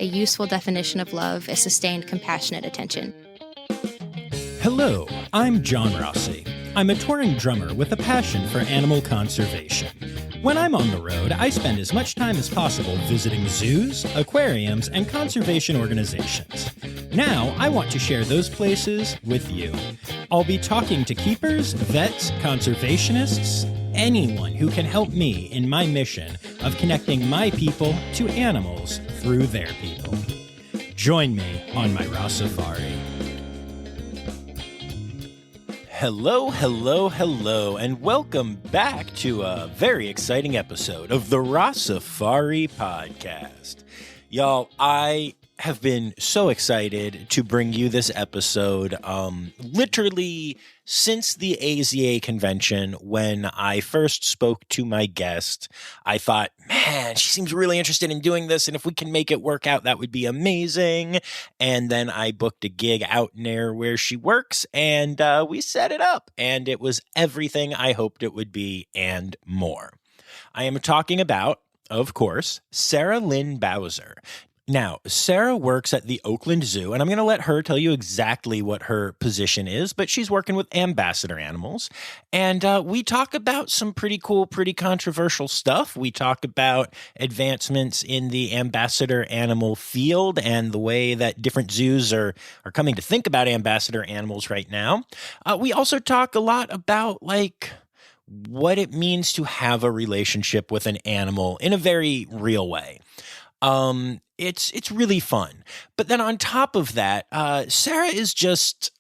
a useful definition of love is sustained, compassionate attention. Hello, I'm John Rossi. I'm a touring drummer with a passion for animal conservation. When I'm on the road, I spend as much time as possible visiting zoos, aquariums, and conservation organizations. Now, I want to share those places with you. I'll be talking to keepers, vets, conservationists, anyone who can help me in my mission of connecting my people to animals through their people. Join me on my Rossifari. Hello, and welcome back to a very exciting episode of the Rossifari podcast. Y'all, I have been so excited to bring you this episode, literally since the AZA convention. When I first spoke to my guest, I thought, man, she seems really interested in doing this, and if we can make it work out, that would be amazing. And then I booked a gig out near where she works, and we set it up, and it was everything I hoped it would be and more. I am talking about, of course, Sarah Lynn Bowser. Now, Sarah works at the Oakland Zoo, and I'm going to let her tell you exactly what her position is, but she's working with ambassador animals, and we talk about some pretty cool, pretty controversial stuff. We talk about advancements in the ambassador animal field and the way that different zoos are coming to think about ambassador animals right now. We also talk a lot about, what it means to have a relationship with an animal in a very real way. It's really fun. But then on top of that, Sarah is just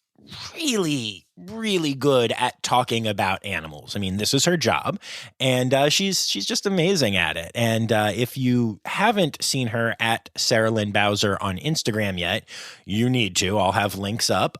really, really good at talking about animals. I mean, this is her job, and she's just amazing at it. And if you haven't seen her at Sarah Lynn Bowser on Instagram yet, you need to. I'll have links up.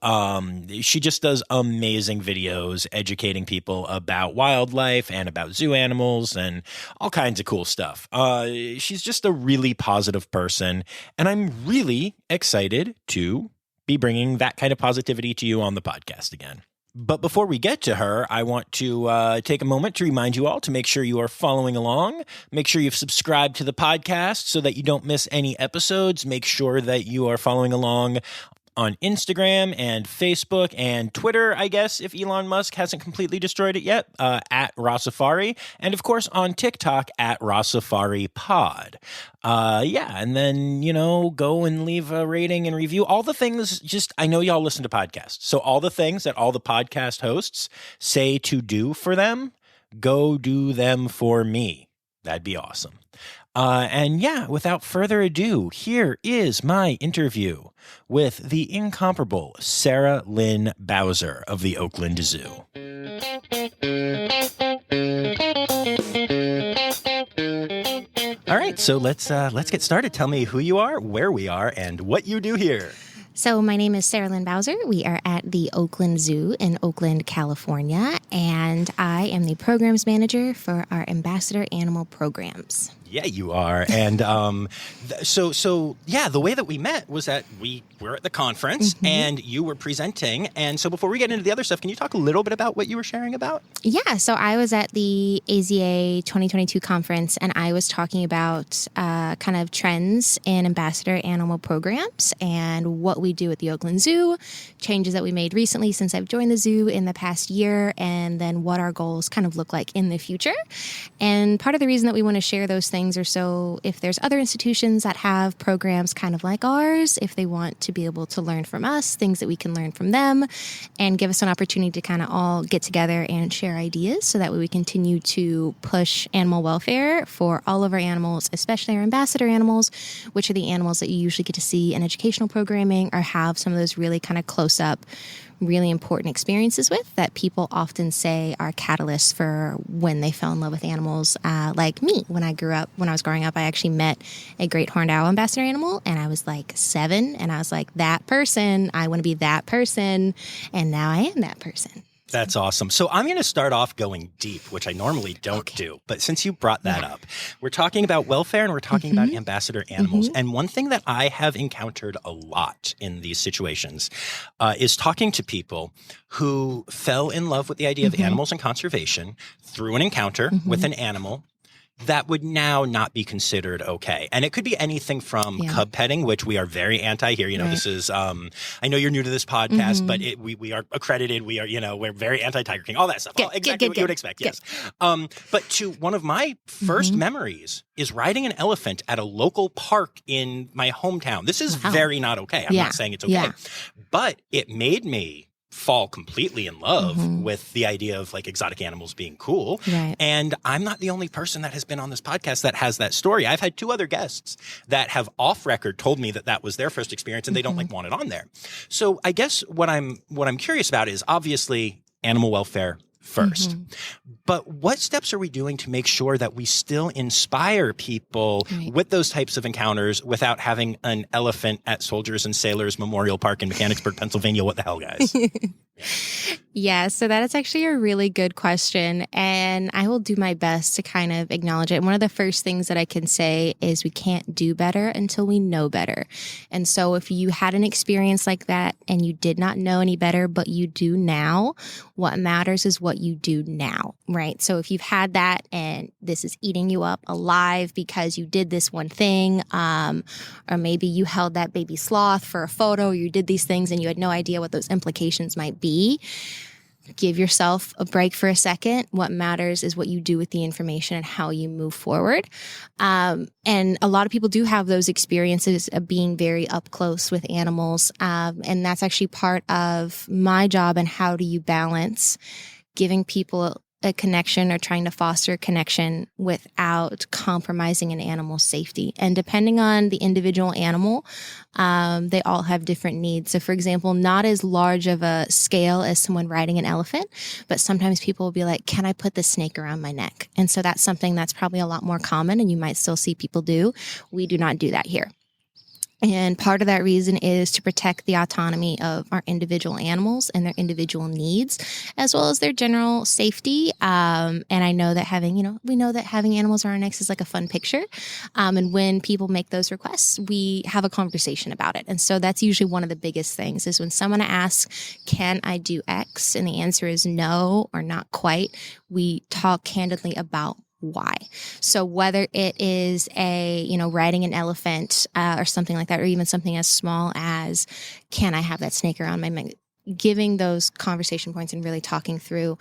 She just does amazing videos educating people about wildlife and about zoo animals and all kinds of cool stuff. She's just a really positive person, and I'm really excited to be bringing that kind of positivity to you on the podcast again. But before we get to her, I want to take a moment to remind you all to make sure you are following along. Make sure you've subscribed to the podcast so that you don't miss any episodes. Make sure that you are following along on Instagram and Facebook and Twitter, I guess, if Elon Musk hasn't completely destroyed it yet, at Rossifari. And of course on TikTok at Rossifari Pod. And then, go and leave a rating and review. All the things, I know y'all listen to podcasts. So all the things that all the podcast hosts say to do for them, go do them for me. That'd be awesome. Without further ado, here is my interview with the incomparable Sarah Lynn Bowser of the Oakland Zoo. All right, so let's get started. Tell me who you are, where we are, and what you do here. So my name is Sarah Lynn Bowser. We are at the Oakland Zoo in Oakland, California, and I am the programs manager for our ambassador animal programs. Yeah, you are. And the way that we met was that we were at the conference and you were presenting. And so before we get into the other stuff, can you talk a little bit about what you were sharing about? Yeah, so I was at the AZA 2022 conference, and I was talking about kind of trends in ambassador animal programs and what we do at the Oakland Zoo, changes that we made recently since I've joined the zoo in the past year, and then what our goals kind of look like in the future. And part of the reason that we want to share those things are so if there's other institutions that have programs kind of like ours, if they want to be able to learn from us, things that we can learn from them, and give us an opportunity to kind of all get together and share ideas so that way we continue to push animal welfare for all of our animals, especially our ambassador animals, which are the animals that you usually get to see in educational programming or have some of those really kind of close-up, really important experiences with that people often say are catalysts for when they fell in love with animals. Like me, when I was growing up, I actually met a great horned owl ambassador animal, and I was like 7, and I was like, that person, I want to be that person, and now I am that person. That's awesome. So I'm going to start off going deep, which I normally don't do. But since you brought that up, we're talking about welfare and we're talking about ambassador animals. And one thing that I have encountered a lot in these situations is talking to people who fell in love with the idea of animals and conservation through an encounter with an animal, that would now not be considered okay. And it could be anything from cub petting, which we are very anti here. You know, this is, I know you're new to this podcast, but we are accredited. We are, we're very anti-Tiger King, all that stuff. Exactly what you would expect, yes. But to one of my first memories is riding an elephant at a local park in my hometown. This is very not okay. I'm not saying it's okay. But it made me fall completely in love with the idea of like exotic animals being cool. Right. And I'm not the only person that has been on this podcast that has that story. I've had 2 other guests that have off record told me that was their first experience and they don't like want it on there. So I guess what I'm curious about is obviously animal welfare first. But what steps are we doing to make sure that we still inspire people with those types of encounters without having an elephant at Soldiers and Sailors Memorial Park in Mechanicsburg, Pennsylvania? What the hell, guys? Yeah, so that is actually a really good question, and I will do my best to kind of acknowledge it. And one of the first things that I can say is we can't do better until we know better. And so if you had an experience like that and you did not know any better, but you do now, what matters is what you do now, right? So if you've had that and this is eating you up alive because you did this one thing, or maybe you held that baby sloth for a photo, or you did these things and you had no idea what those implications might be, give yourself a break for a second. What matters is what you do with the information and how you move forward. And a lot of people do have those experiences of being very up close with animals. And that's actually part of my job. And how do you balance giving people a connection or trying to foster a connection without compromising an animal's safety? And depending on the individual animal, they all have different needs. So for example, not as large of a scale as someone riding an elephant, but sometimes people will be like, can I put the snake around my neck? And so that's something that's probably a lot more common and you might still see people do. We do not do that here. And part of that reason is to protect the autonomy of our individual animals and their individual needs, as well as their general safety. And I know that we know that having animals around our necks is like a fun picture. And when people make those requests, we have a conversation about it. And so that's usually one of the biggest things is when someone asks, can I do X? And the answer is no, or not quite. We talk candidly about why. So whether it is riding an elephant or something like that, or even something as small as, can I have that snake around my neck? Giving those conversation points and really talking through,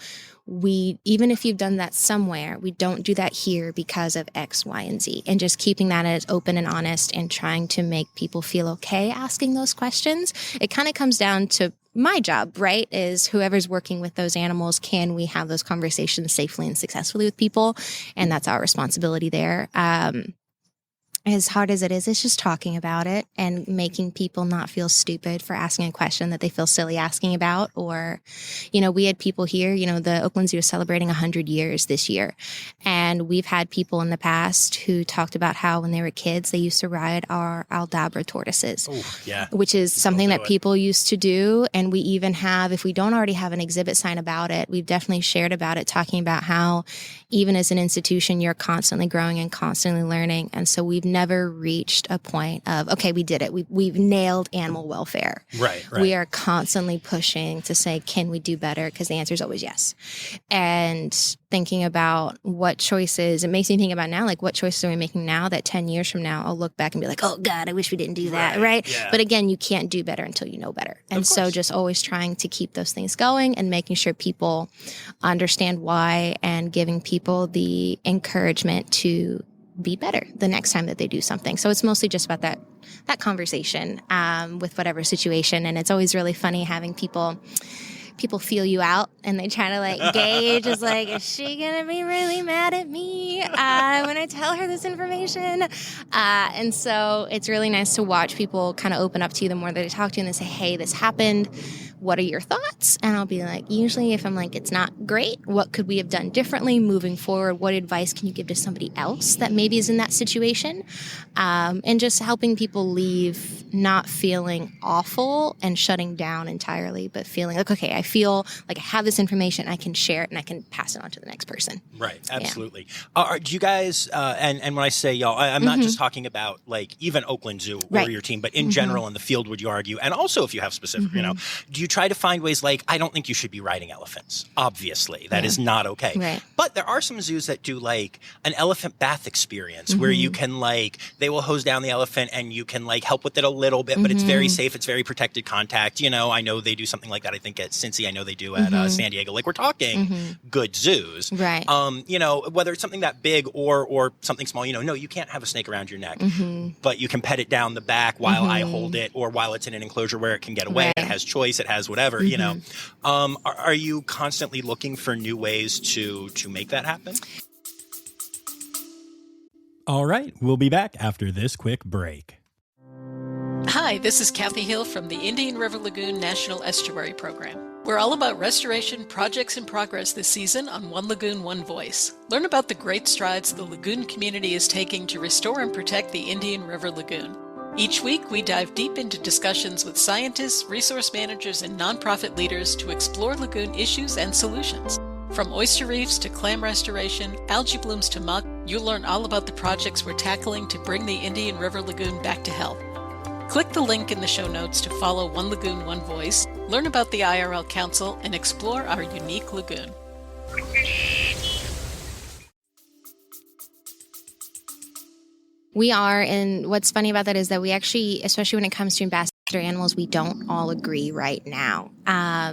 even if you've done that somewhere, we don't do that here because of X, Y, and Z. And just keeping that as open and honest and trying to make people feel okay asking those questions. It kind of comes down to my job, right, is whoever's working with those animals, can we have those conversations safely and successfully with people? And that's our responsibility there. As hard as it is, it's just talking about it and making people not feel stupid for asking a question that they feel silly asking about. Or, we had people here, the Oakland Zoo is celebrating 100 years this year. And we've had people in the past who talked about how when they were kids, they used to ride our Aldabra tortoises, which is something that people used to do. And we even have, if we don't already have an exhibit sign about it, we've definitely shared about it, talking about how even as an institution, you're constantly growing and constantly learning. And so we've never reached a point of, okay, we did it. We've nailed animal welfare. Right. We are constantly pushing to say, can we do better? Because the answer is always yes. And thinking about what choices, it makes me think about now, like what choices are we making now that 10 years from now, I'll look back and be like, oh God, I wish we didn't do that. Right. Yeah. But again, you can't do better until you know better. And so just always trying to keep those things going and making sure people understand why and giving people the encouragement to be better the next time that they do something. So it's mostly just about that conversation with whatever situation. And it's always really funny having people feel you out and they try to like gauge, is like, is she gonna be really mad at me when I tell her this information? And so it's really nice to watch people kind of open up to you the more that they talk to you and they say, hey, this happened. What are your thoughts? And I'll be like, usually if I'm like, it's not great, what could we have done differently moving forward? What advice can you give to somebody else that maybe is in that situation? And just helping people leave not feeling awful and shutting down entirely, but feeling like, okay, I feel like I have this information, I can share it and I can pass it on to the next person. Right. Absolutely. Yeah. Do you guys, and when I say y'all, I'm not just talking about like even Oakland Zoo or your team, but in general in the field, would you argue? And also if you have specific, do you try to find ways like, I don't think you should be riding elephants. Obviously, that is not okay. Right. But there are some zoos that do like an elephant bath experience where you can like, they will hose down the elephant and you can like help with it a little bit, but it's very safe. It's very protected contact. You know, I know they do something like that. I think at Cincy, I know they do at San Diego. Like we're talking good zoos. Right. You know, whether it's something that big or something small, you know, no, you can't have a snake around your neck, but you can pet it down the back while I hold it, or while it's in an enclosure where it can get away. It has choice. It has whatever, you know. Are you constantly looking for new ways to make that happen? All right, we'll be back after this quick break. Hi, this is Kathy Hill from the Indian River Lagoon National Estuary Program. We're all about restoration projects in progress this season on One Lagoon, One Voice. Learn about the great strides the lagoon community is taking to restore and protect the Indian River Lagoon. Each week, we dive deep into discussions with scientists, resource managers, and nonprofit leaders to explore lagoon issues and solutions. From oyster reefs to clam restoration, algae blooms to muck, you'll learn all about the projects we're tackling to bring the Indian River Lagoon back to health. Click the link in the show notes to follow One Lagoon, One Voice, learn about the IRL Council, and explore our unique lagoon. We are, and what's funny about that is that we actually, especially when it comes to ambassador animals, we don't all agree right now.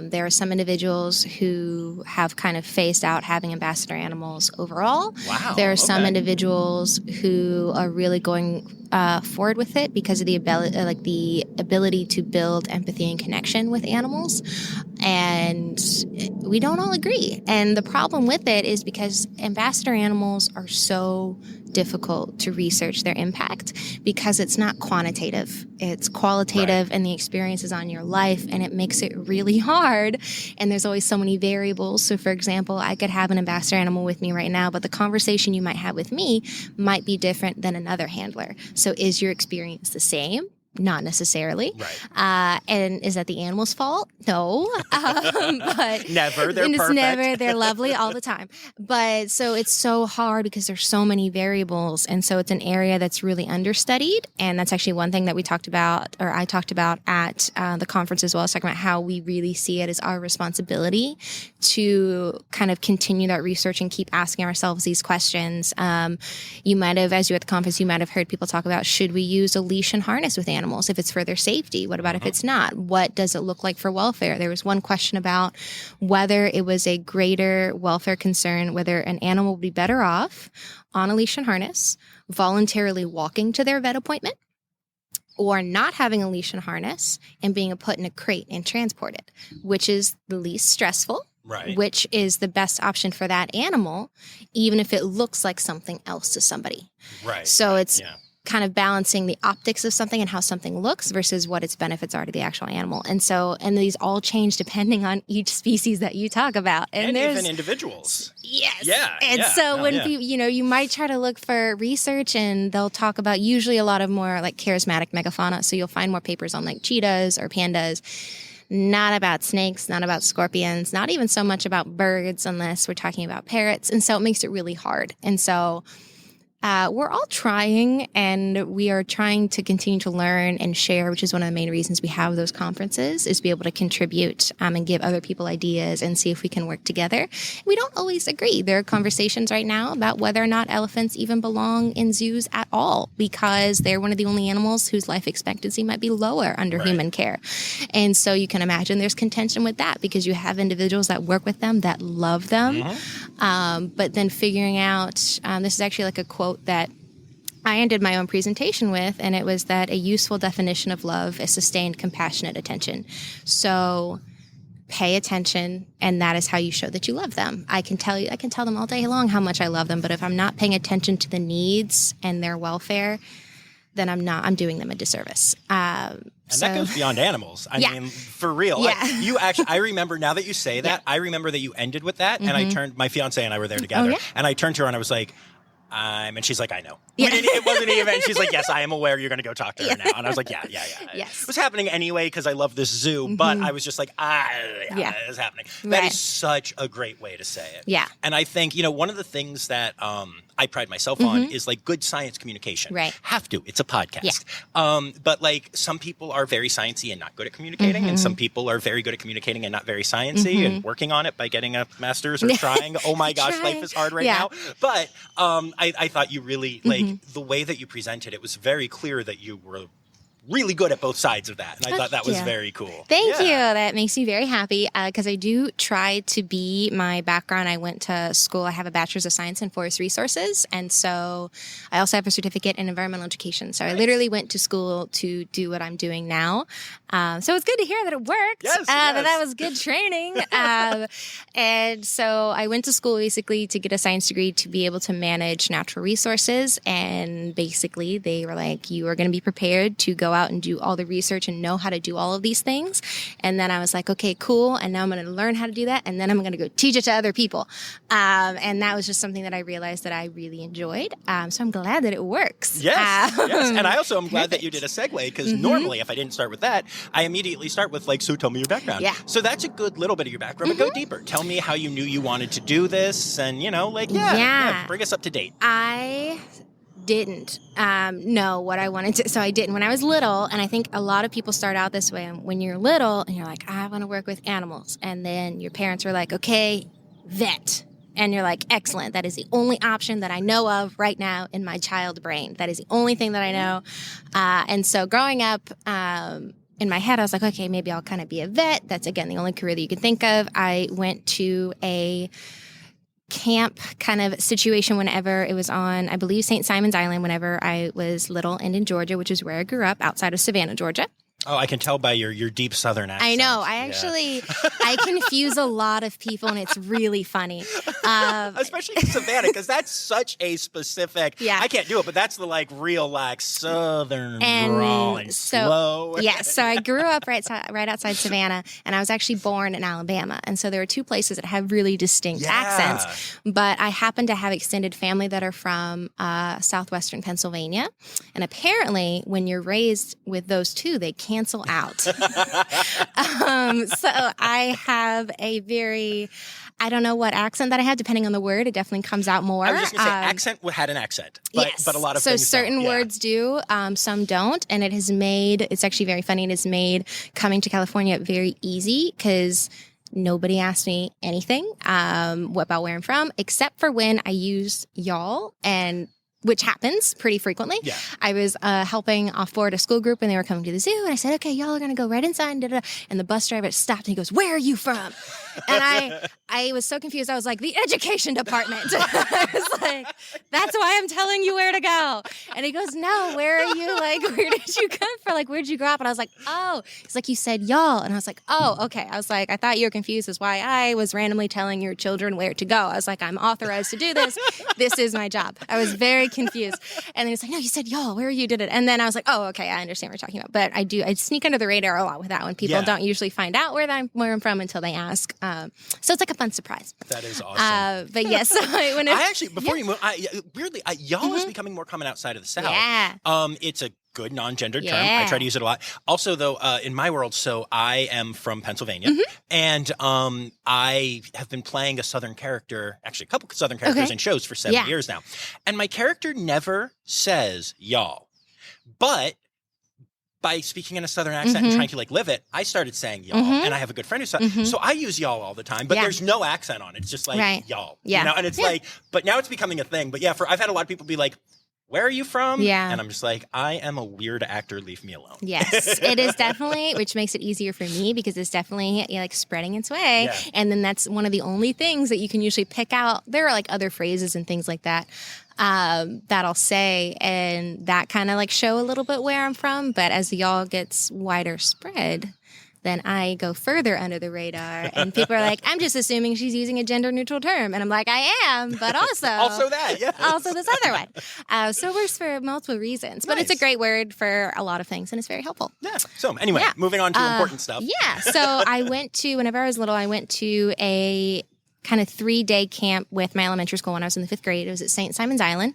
There are some individuals who have kind of phased out having ambassador animals overall. Wow. There are some individuals who are really going forward with it because of the ability to build empathy and connection with animals. And we don't all agree. And the problem with it is because ambassador animals are so difficult to research their impact because it's not quantitative. It's qualitative, and the experience is on your life, and it makes it really hard. And there's always so many variables. So, for example, I could have an ambassador animal with me right now, but the conversation you might have with me might be different than another handler. So is your experience the same? Not necessarily. Right. And is that the animal's fault? No. But Never. They're it's perfect. Never. They're lovely all the time. But so it's so hard because there's so many variables. And so it's an area that's really understudied. And that's actually one thing that we talked about, or I talked about at the conference as well. I was talking about how we really see it as our responsibility to kind of continue that research and keep asking ourselves these questions. You might have, as you were at the conference, you might have heard people talk about, should we use a leash and harness with animals if it's for their safety? What about if it's not? What does it look like for welfare? There was one question about whether it was a greater welfare concern, whether an animal would be better off on a leash and harness, voluntarily walking to their vet appointment, or not having a leash and harness and being put in a crate and transported, which is the least stressful. Right. Which is the best option for that animal, even if it looks like something else to somebody. Right. So it's kind of balancing the optics of something and how something looks versus what its benefits are to the actual animal. And so, and these all change depending on each species that you talk about. And even individuals. Yes. Yeah. And so when people, you might try to look for research and they'll talk about usually a lot of more like charismatic megafauna. So you'll find more papers on like cheetahs or pandas. Not about snakes, not about scorpions, not even so much about birds unless we're talking about parrots. And so it makes it really hard. And so we're all trying, and we are trying to continue to learn and share, which is one of the main reasons we have those conferences, is to be able to contribute and give other people ideas and see if we can work together. We don't always agree. There are conversations right now about whether or not elephants even belong in zoos at all, because they're one of the only animals whose life expectancy might be lower under human care. And so you can imagine there's contention with that because you have individuals that work with them, that love them, but then figuring out, this is actually like a quote that I ended my own presentation with, and it was that a useful definition of love is sustained, compassionate attention. So pay attention, and that is how you show that you love them. I can tell them all day long how much I love them, but if I'm not paying attention to the needs and their welfare, then I'm doing them a disservice. And that goes beyond animals. I mean, for real. Yeah. You actually, I remember, now that you say that, I remember that you ended with that, and I turned, my fiance and I were there together, and I turned to her and I was like, and she's like, I know. It wasn't even, she's like, yes, I am aware you're going to go talk to her now. And I was like, yeah. Yes. It was happening anyway because I love this zoo, but I was just like, it's happening. That is such a great way to say it. Yeah. And I think, one of the things that I I pride myself on is like good science communication. Right. Have to. It's a podcast. But like some people are very sciencey and not good at communicating, and some people are very good at communicating and not very sciencey and working on it by getting a master's or trying. Oh my gosh, life is hard right now. But I thought you really like the way that you presented. It was very clear that you were really good at both sides of that. And I thought that was very cool. Thank you. That makes me very happy because I do try to be my background. I went to school. I have a bachelor's of science in forest resources. And so I also have a certificate in environmental education. So I literally went to school to do what I'm doing now. So it's good to hear that it worked. That was good training. And so I went to school basically to get a science degree to be able to manage natural resources. And basically they were like, you are going to be prepared to go out and do all the research and know how to do all of these things. And then I was like, okay, cool. And now I'm going to learn how to do that. And then I'm going to go teach it to other people. And that was just something that I realized that I really enjoyed. So I'm glad that it works. Yes. And I also am glad that you did a segue because normally if I didn't start with that, I immediately start with like, so tell me your background. Yeah. So that's a good little bit of your background, but go deeper. Tell me how you knew you wanted to do this and, you know, like, bring us up to date. I didn't know what I wanted to. So I didn't when I was little. And I think a lot of people start out this way. When you're little and you're like, I want to work with animals. And then your parents are like, okay, vet. And you're like, excellent. That is the only option that I know of right now in my child brain. That is the only thing that I know. And so growing up, in my head, I was like, okay, maybe I'll kind of be a vet. That's, again, the only career that you can think of. I went to a camp kind of situation whenever it was on, I believe, St. Simon's Island whenever I was little and in Georgia, which is where I grew up, outside of Savannah, Georgia. Oh, I can tell by your deep Southern accent. I know. I confuse a lot of people, and it's really funny. Especially in Savannah, because that's such a specific, I can't do it, but that's the like real like Southern drawl and slow. Yes. So I grew up right outside Savannah, and I was actually born in Alabama. And so there are two places that have really distinct accents. But I happen to have extended family that are from southwestern Pennsylvania. And apparently, when you're raised with those two, they cancel out. So I have a very, I don't know what accent that I have, depending on the word. It definitely comes out more. I was just going to say, accent had an accent, but a lot of things certain don't. words do, some don't. And it has made, it's actually very funny, it has made coming to California very easy because nobody asked me anything about where I'm from, except for when I use y'all, and which happens pretty frequently. Yeah. I was helping off-board a school group, and they were coming to the zoo, and I said, okay, y'all are going to go right inside, and the bus driver stopped, and he goes, where are you from? And I was so confused. I was like, the education department. I was like, that's why I'm telling you where to go. And he goes, no, where are you? Like, where did you come from? Like, where did you grow up? And I was like, oh. He's like, you said y'all. And I was like, oh, okay. I was like, I thought you were confused as why I was randomly telling your children where to go. I was like, I'm authorized to do this. This is my job. I was very confused. And he was like, no, you said y'all. Where are you? Did it? And then I was like, oh, okay. I understand what you're talking about. But I sneak under the radar a lot with that one. People don't usually find out where I'm from until they ask. So it's like a fun surprise. That is awesome. But yes, I actually, before you move, weirdly, y'all is becoming more common outside of the South. Yeah. It's a good non-gendered term. I try to use it a lot. Also, though, in my world, so I am from Pennsylvania, and I have been playing a Southern character, actually a couple Southern characters in shows for 7 years now. And my character never says y'all. But by speaking in a Southern accent and trying to like live it, I started saying y'all, and I have a good friend who's so I use y'all all the time, but there's no accent on it. It's just like y'all, you know, and it's like, but now it's becoming a thing. But I've had a lot of people be like, where are you from? Yeah. And I'm just like, I am a weird actor. Leave me alone. Yes, it is definitely, which makes it easier for me because it's definitely like spreading its way. Yeah. And then that's one of the only things that you can usually pick out. There are like other phrases and things like that that I'll say, and that kind of like show a little bit where I'm from. But as y'all gets wider spread, then I go further under the radar, and people are like, I'm just assuming she's using a gender-neutral term. And I'm like, I am, but also... also that, yeah. Also this other one. So it works for multiple reasons. But it's a great word for a lot of things, and it's very helpful. Yeah. So anyway, moving on to important stuff. Yeah. So I went to, whenever I was little, I went to a kind of 3-day camp with my elementary school when I was in the 5th grade. It was at St. Simon's Island.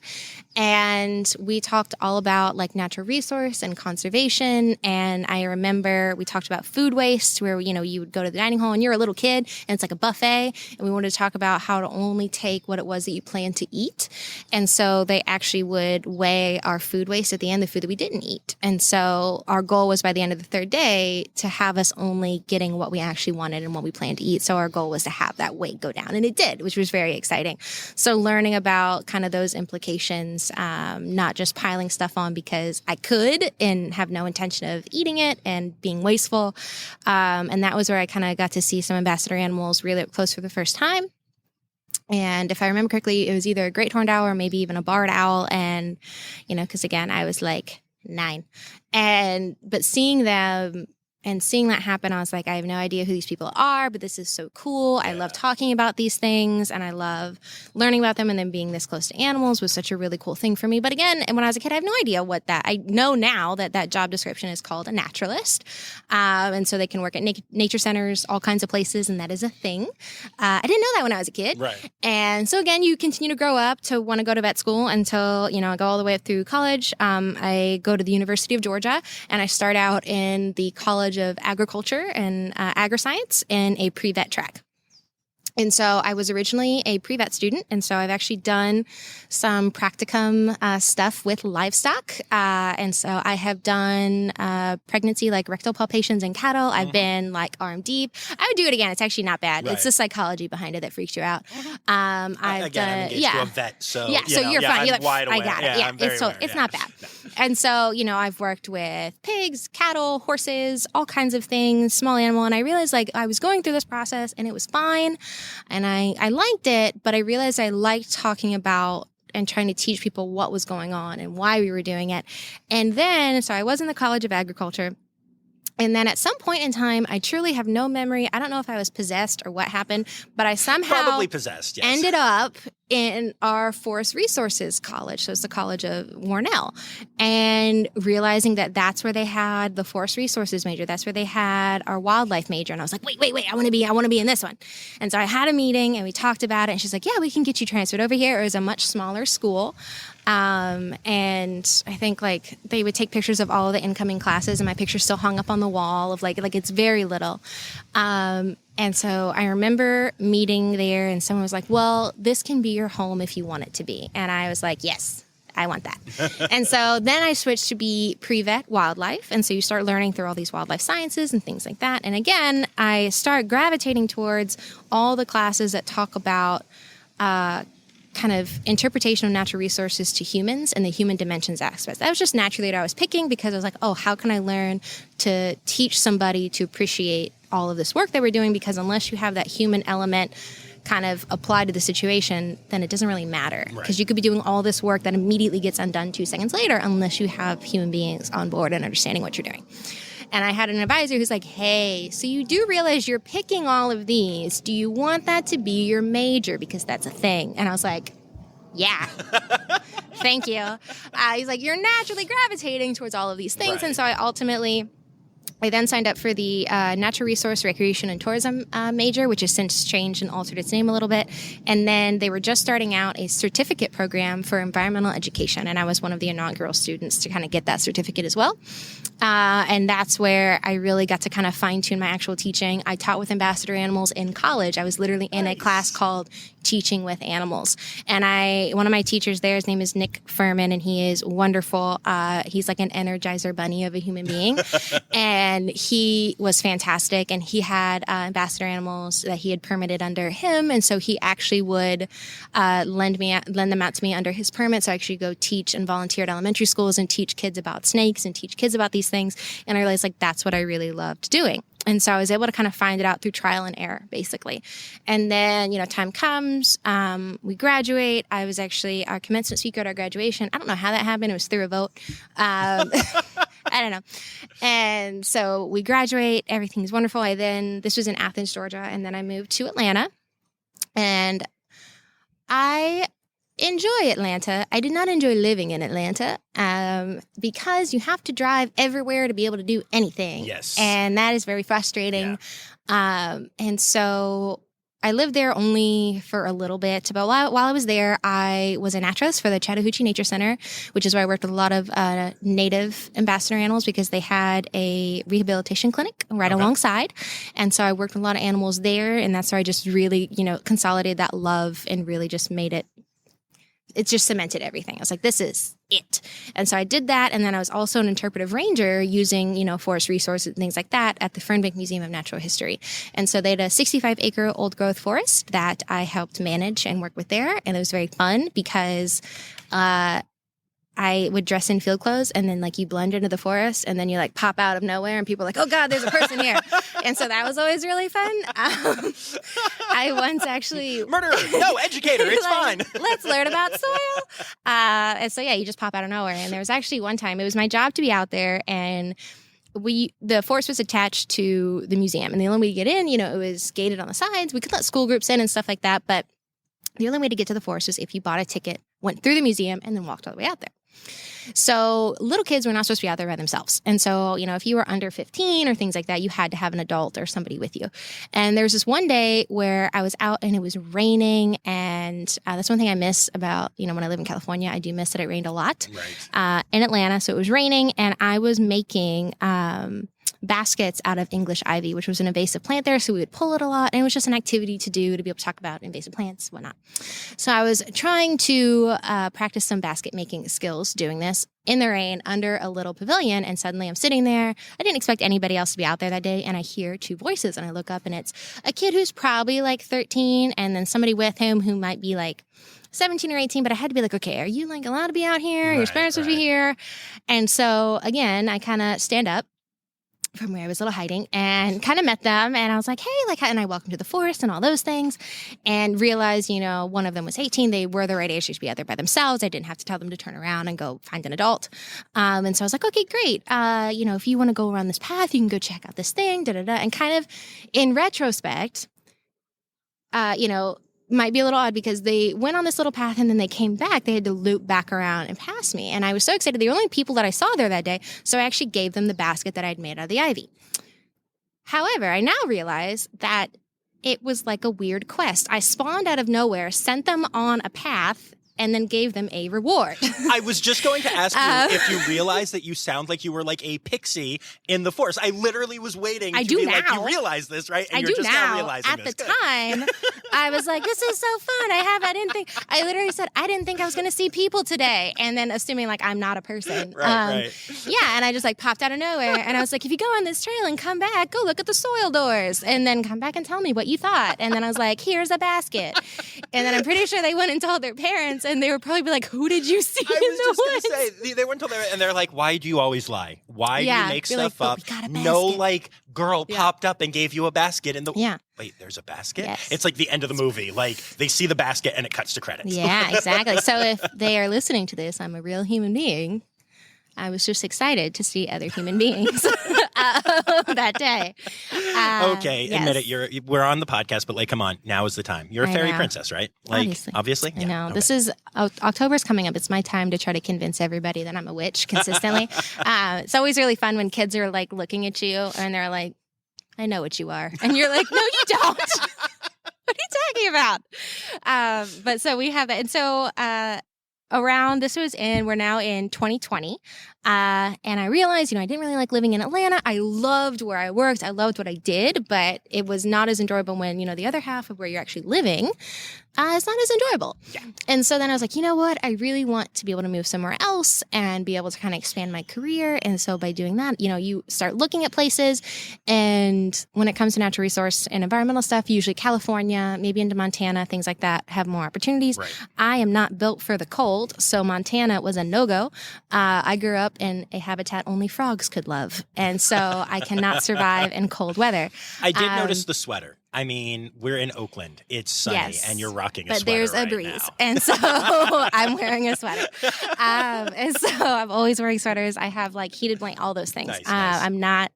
And we talked all about like natural resource and conservation. And I remember we talked about food waste where, you would go to the dining hall and you're a little kid and it's like a buffet. And we wanted to talk about how to only take what it was that you plan to eat. And so they actually would weigh our food waste at the end, the food that we didn't eat. And so our goal was by the end of the third day to have us only getting what we actually wanted and what we planned to eat. So our goal was to have that weight go down. And it did, which was very exciting. So learning about kind of those implications, not just piling stuff on because I could and have no intention of eating it and being wasteful. And that was where I kind of got to see some ambassador animals really up close for the first time. And if I remember correctly, it was either a great horned owl or maybe even a barred owl. And, because again, I was like 9. But seeing them and seeing that happen, I was like, I have no idea who these people are, but this is so cool. I love talking about these things and I love learning about them, and then being this close to animals was such a really cool thing for me. But again, when I was a kid, I have no idea what that, I know now that job description is called a naturalist. And so they can work at nature centers, all kinds of places, and that is a thing. I didn't know that when I was a kid. Right. And so again, you continue to grow up to want to go to vet school until, I go all the way up through college. I go to the University of Georgia and I start out in the College of Agriculture and Agri-Science in a pre-vet track. And so I was originally a pre-vet student, and so I've actually done some practicum stuff with livestock. And so I have done pregnancy, like rectal palpations in cattle. I've been like arm deep. I would do it again. It's actually not bad. Right. It's the psychology behind it that freaks you out. I'm engaged to a vet, so so you're fine. I'm You're like, wide aware. I got it. Yeah, I'm very aware. It's not bad. No. And so, I've worked with pigs, cattle, horses, all kinds of things, small animal. And I realized like I was going through this process and it was fine. And I liked it, but I realized I liked talking about and trying to teach people what was going on and why we were doing it. And then, so I was in the College of Agriculture. And then at some point in time, I truly have no memory. I don't know if I was possessed or what happened, but I somehow Probably possessed, yes. ended up in our Forest Resources College. So it's the College of Warnell. And realizing that that's where they had the Forest Resources major. That's where they had our wildlife major. And I was like, wait, I want to be in this one. And so I had a meeting and we talked about it. And she's like, yeah, we can get you transferred over here. It was a much smaller school. And I think like they would take pictures of all of the incoming classes, and my picture still hung up on the wall of like it's very little. And so I remember meeting there, and someone was like, well, this can be your home if you want it to be. And I was like, yes, I want that. And so then I switched to be pre-vet wildlife. And so you start learning through all these wildlife sciences and things like that. And again, I start gravitating towards all the classes that talk about kind of interpretation of natural resources to humans and the human dimensions aspects. That was just naturally what I was picking, because I was like, oh, how can I learn to teach somebody to appreciate all of this work that we're doing? Because unless you have that human element kind of applied to the situation, then it doesn't really matter. Because you could be doing all this work that immediately gets undone 2 seconds later unless you have human beings on board and understanding what you're doing. And I had an advisor who's like, hey, so you do realize you're picking all of these. Do you want that to be your major? Because that's a thing. And I was like, yeah, thank you. He's like, you're naturally gravitating towards all of these things. Right. And so I then signed up for the Natural Resource, Recreation, and Tourism major, which has since changed and altered its name a little bit. And then they were just starting out a certificate program for environmental education. And I was one of the inaugural students to kind of get that certificate as well. And that's where I really got to kind of fine-tune my actual teaching. I taught with ambassador animals in college. I was literally in a class called Teaching with Animals. And one of my teachers there, his name is Nick Furman, and he is wonderful. He's like an Energizer bunny of a human being. And he was fantastic. And he had ambassador animals that he had permitted under him. And so he actually would lend them out to me under his permit. So I actually go teach and volunteer at elementary schools and teach kids about snakes and teach kids about these things. And I realized like that's what I really loved doing. And so I was able to kind of find it out through trial and error, basically. And then, time comes, we graduate. I was actually our commencement speaker at our graduation. I don't know how that happened. It was through a vote. I don't know. And so we graduate. Everything's wonderful. This was in Athens, Georgia. And then I moved to Atlanta. And I enjoy Atlanta. I did not enjoy living in Atlanta because you have to drive everywhere to be able to do anything. Yes. And that is very frustrating. Yeah. And so I lived there only for a little bit, but while I was there, I was a naturalist for the Chattahoochee Nature Center, which is where I worked with a lot of native ambassador animals because they had a rehabilitation clinic right alongside. And so I worked with a lot of animals there, and that's where I just really, consolidated that love and really just made it just cemented everything. I was like, this is it. And so I did that. And then I was also an interpretive ranger using, forest resources and things like that at the Fernbank Museum of Natural History. And so they had a 65-acre old growth forest that I helped manage and work with there. And it was very fun because I would dress in field clothes and then you blend into the forest and then you pop out of nowhere and people are like, oh God, there's a person here. And so that was always really fun. I once actually... Murderer! No, educator, it's fine. Let's learn about soil. And so, you just pop out of nowhere. And there was actually one time, it was my job to be out there and the forest was attached to the museum. And the only way to get in, it was gated on the sides. We could let school groups in and stuff like that. But the only way to get to the forest was if you bought a ticket, went through the museum, and then walked all the way out there. So little kids were not supposed to be out there by themselves. And so, if you were under 15 or things like that, you had to have an adult or somebody with you. And there was this one day where I was out and it was raining. And that's one thing I miss about, when I live in California. I do miss that it rained a lot in Atlanta. So it was raining and I was making baskets out of English ivy, which was an invasive plant there. So we would pull it a lot. And it was just an activity to do to be able to talk about invasive plants, whatnot. So I was trying to practice some basket making skills doing this in the rain under a little pavilion. And suddenly I'm sitting there. I didn't expect anybody else to be out there that day. And I hear two voices and I look up and it's a kid who's probably 13 and then somebody with him who might be 17 or 18, but I had to be okay, are you allowed to be out here? Your parents supposed to be here. And so again, I kind of stand up from where I was hiding and kind of met them. And I was like, hey, and I welcome to the forest and all those things and realized, one of them was 18. They were the right age to be out there by themselves. I didn't have to tell them to turn around and go find an adult. And so I was like, okay, great. If you want to go around this path, you can go check out this thing, da-da-da. And kind of in retrospect, might be a little odd because they went on this little path and then they came back. They had to loop back around and pass me. And I was so excited. They were the only people that I saw there that day. So I actually gave them the basket that I'd made out of the ivy. However, I now realize that it was a weird quest. I spawned out of nowhere, sent them on a path, and then gave them a reward. I was just going to ask you if you realized that you sound like you were a pixie in the forest. I literally was waiting to be now. You realize this, right? And I you're do just now realizing At this. the time, I was like, this is so fun. I literally said, I didn't think I was going to see people today. And then assuming I'm not a person. Right. Yeah, and I just popped out of nowhere. And I was like, if you go on this trail and come back, go look at the soil doors. And then come back and tell me what you thought. And then I was like, here's a basket. And then I'm pretty sure they went and told their parents. And they were probably like, who did you see in the woods? I was just going to say, they went to them and they're like, why do you always lie? Why do you make stuff up? No, girl popped up and gave you a basket in the... Yeah. Wait, there's a basket? Yes. It's the end of the movie. They see the basket and it cuts to credits. Yeah, exactly. So if they are listening to this, I'm a real human being. I was just excited to see other human beings that day. Okay, yes. admit it. We're on the podcast, but come on, now is the time. You're a fairy princess, right? Obviously. I know. Okay. This is October's coming up. It's my time to try to convince everybody that I'm a witch consistently. It's always really fun when kids are looking at you and they're like, "I know what you are," and you're like, "No, you don't." What are you talking about? But so we have that, and so. We're now in 2020. And I realized, I didn't really like living in Atlanta. I loved where I worked. I loved what I did, but it was not as enjoyable when, the other half of where you're actually living is not as enjoyable. Yeah. And so then I was like, you know what? I really want to be able to move somewhere else and be able to kind of expand my career. And so by doing that, you start looking at places. And when it comes to natural resource and environmental stuff, usually California, maybe into Montana, things like that have more opportunities. Right. I am not built for the cold. So Montana was a no-go. I grew up in a habitat only frogs could love. And so I cannot survive in cold weather. I did notice the sweater. I mean, we're in Oakland. It's sunny, and you're rocking a sweater. But there's a breeze, and so I'm wearing a sweater. And so I'm always wearing sweaters. I have heated blanket, all those things. Nice. I'm not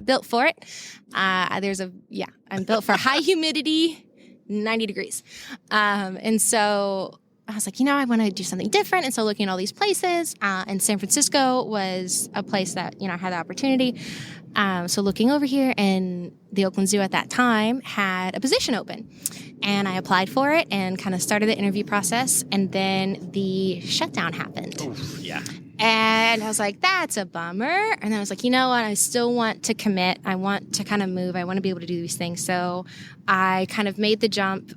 built for it. I'm built for high humidity, 90 degrees. And so I was like, I want to do something different. And so looking at all these places, and San Francisco was a place that, I had the opportunity. So looking over here, and the Oakland Zoo at that time had a position open. and I applied for it and kind of started the interview process. And then the shutdown happened. Oof, yeah. And I was like, that's a bummer. And then I was like, you know what? I still want to commit. I want to kind of move. I want to be able to do these things. So I kind of made the jump.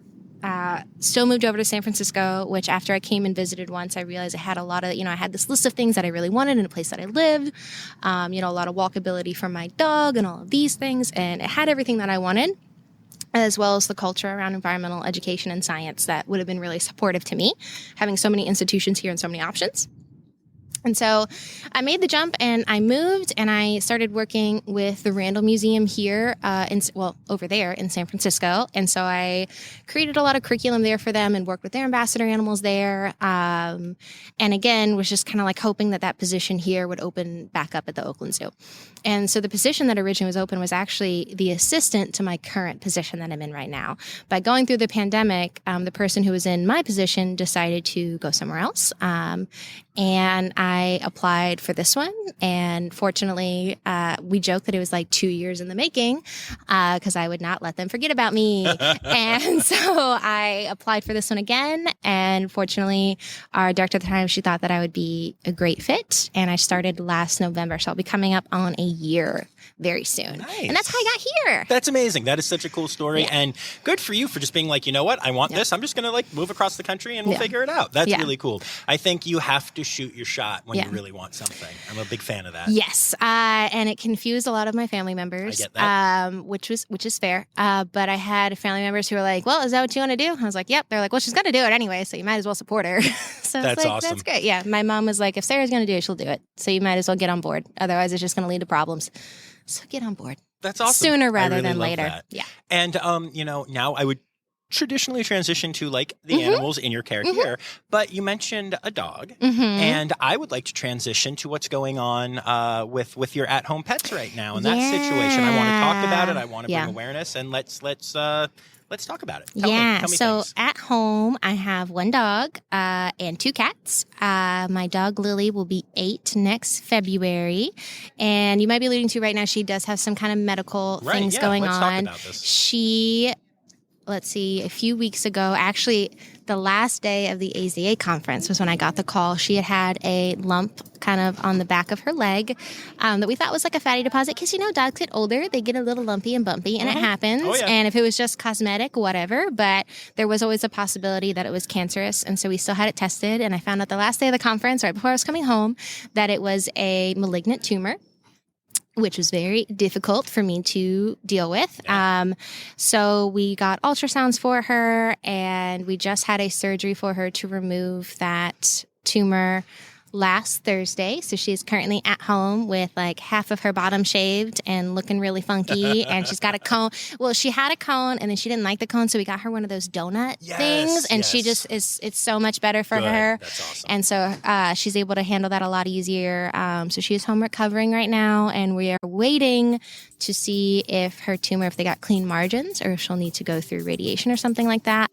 Still moved over to San Francisco, which after I came and visited once, I realized I had a lot of, I had this list of things that I really wanted in a place that I lived, a lot of walkability for my dog and all of these things. And it had everything that I wanted, as well as the culture around environmental education and science that would have been really supportive to me, having so many institutions here and so many options. And so I made the jump and I moved and I started working with the Randall Museum here, over there in San Francisco. And so I created a lot of curriculum there for them and worked with their ambassador animals there. And again, was just kind of like hoping that position here would open back up at the Oakland Zoo. And so the position that originally was open was actually the assistant to my current position that I'm in right now. By going through the pandemic, the person who was in my position decided to go somewhere else. And I applied for this one. And fortunately, we joked that it was like 2 years in the making because I would not let them forget about me. And so I applied for this one again. And fortunately, our director at the time, she thought that I would be a great fit. And I started last November. So I'll be coming up on a year very soon. Nice. And that's how I got here. That's amazing. That is such a cool story. Yeah. And good for you for just being like, you know what? I want this. I'm just going to move across the country and we'll figure it out. That's really cool. I think you have to shoot your shot when you really want something. I'm a big fan of that. Yes. And it confused a lot of my family members. I get that. Which is fair. But I had family members who were like, well, is that what you want to do? I was like, yep. They're like, well, she's going to do it anyway, so you might as well support her. So that's awesome. That's great. Yeah. My mom was like, if Sarah's going to do it, she'll do it. So you might as well get on board. Otherwise, it's just going to lead to problems. So get on board. That's awesome. Sooner rather really than love later. That. Yeah. And, now I would traditionally transition to the animals in your care here, but you mentioned a dog, and I would like to transition to what's going on with your at-home pets right now in that situation. I want to talk about it. I want to bring awareness, and let's talk about it. Tell me so things. at home, I have one dog and two cats. My dog, Lily, will be 8 next February. And you might be alluding to right now, she does have some kind of medical things going let's on. Talk about this. Let's see, a few weeks ago, actually, the last day of the AZA conference was when I got the call. She had a lump kind of on the back of her leg that we thought was like a fatty deposit because, dogs get older. They get a little lumpy and bumpy, and it happens. Oh, yeah. And if it was just cosmetic, whatever. But there was always a possibility that it was cancerous. And so we still had it tested. And I found out the last day of the conference, right before I was coming home, that it was a malignant tumor, which was very difficult for me to deal with. Yeah. So we got ultrasounds for her, and we just had a surgery for her to remove that tumor last Thursday. So she's currently at home with half of her bottom shaved and looking really funky. And she's got a cone. Well, she had a cone and then she didn't like the cone. So we got her one of those donut things. And she just it's so much better for her. That's awesome. And so she's able to handle that a lot easier. So she's home recovering right now. And we are waiting to see if her tumor, if they got clean margins or if she'll need to go through radiation or something like that.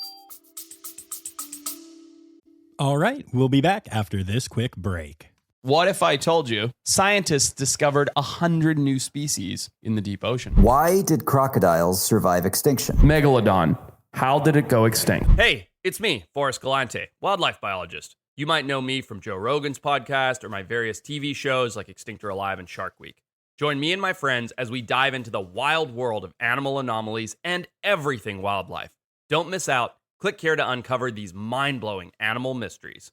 All right, we'll be back after this quick break. What if I told you scientists discovered 100 new species in the deep ocean? Why did crocodiles survive extinction? Megalodon. How did it go extinct? Hey, it's me, Forrest Galante, wildlife biologist. You might know me from Joe Rogan's podcast or my various TV shows like Extinct or Alive and Shark Week. Join me and my friends as we dive into the wild world of animal anomalies and everything wildlife. Don't miss out. Click here to uncover these mind-blowing animal mysteries.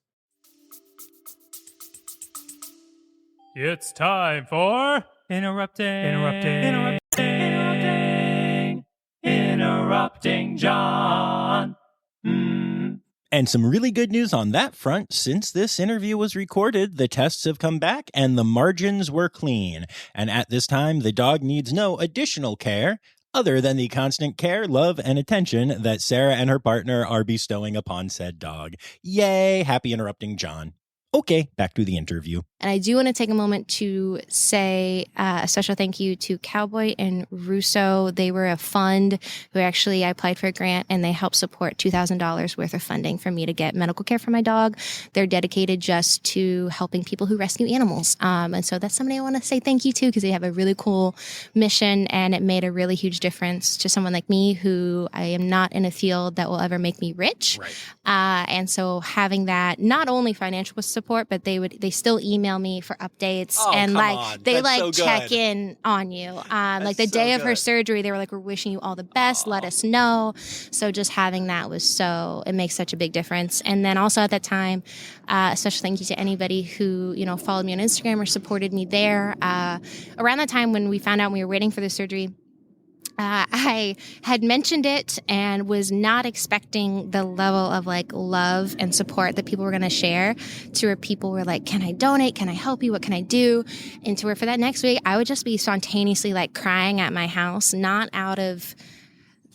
It's time for Interrupting John. And some really good news on that front. Since this interview was recorded, the tests have come back and the margins were clean. And at this time, the dog needs no additional care other than the constant care, love, and attention that Sarah and her partner are bestowing upon said dog. Yay! Happy Interrupting John. Okay, back to the interview. And I do want to take a moment to say a special thank you to Cowboy and Russo. They were a fund who I applied for a grant, and they helped support $2,000 worth of funding for me to get medical care for my dog. They're dedicated just to helping people who rescue animals. And so that's somebody I want to say thank you to, because they have a really cool mission, and it made a really huge difference to someone like me who I am not in a field that will ever make me rich. Right. And so having that, not only financial support, but they still email me for updates, and they check in on you. Like the day of her surgery, they were like, "We're wishing you all the best. Let us know." So just having that it makes such a big difference. And then also at that time, a special thank you to anybody who followed me on Instagram or supported me there. Around that time when we found out we were waiting for the surgery, I had mentioned it and was not expecting the level of love and support that people were going to share, to where people were like, "Can I donate? Can I help you? What can I do?" And to where for that next week, I would just be spontaneously crying at my house, not out of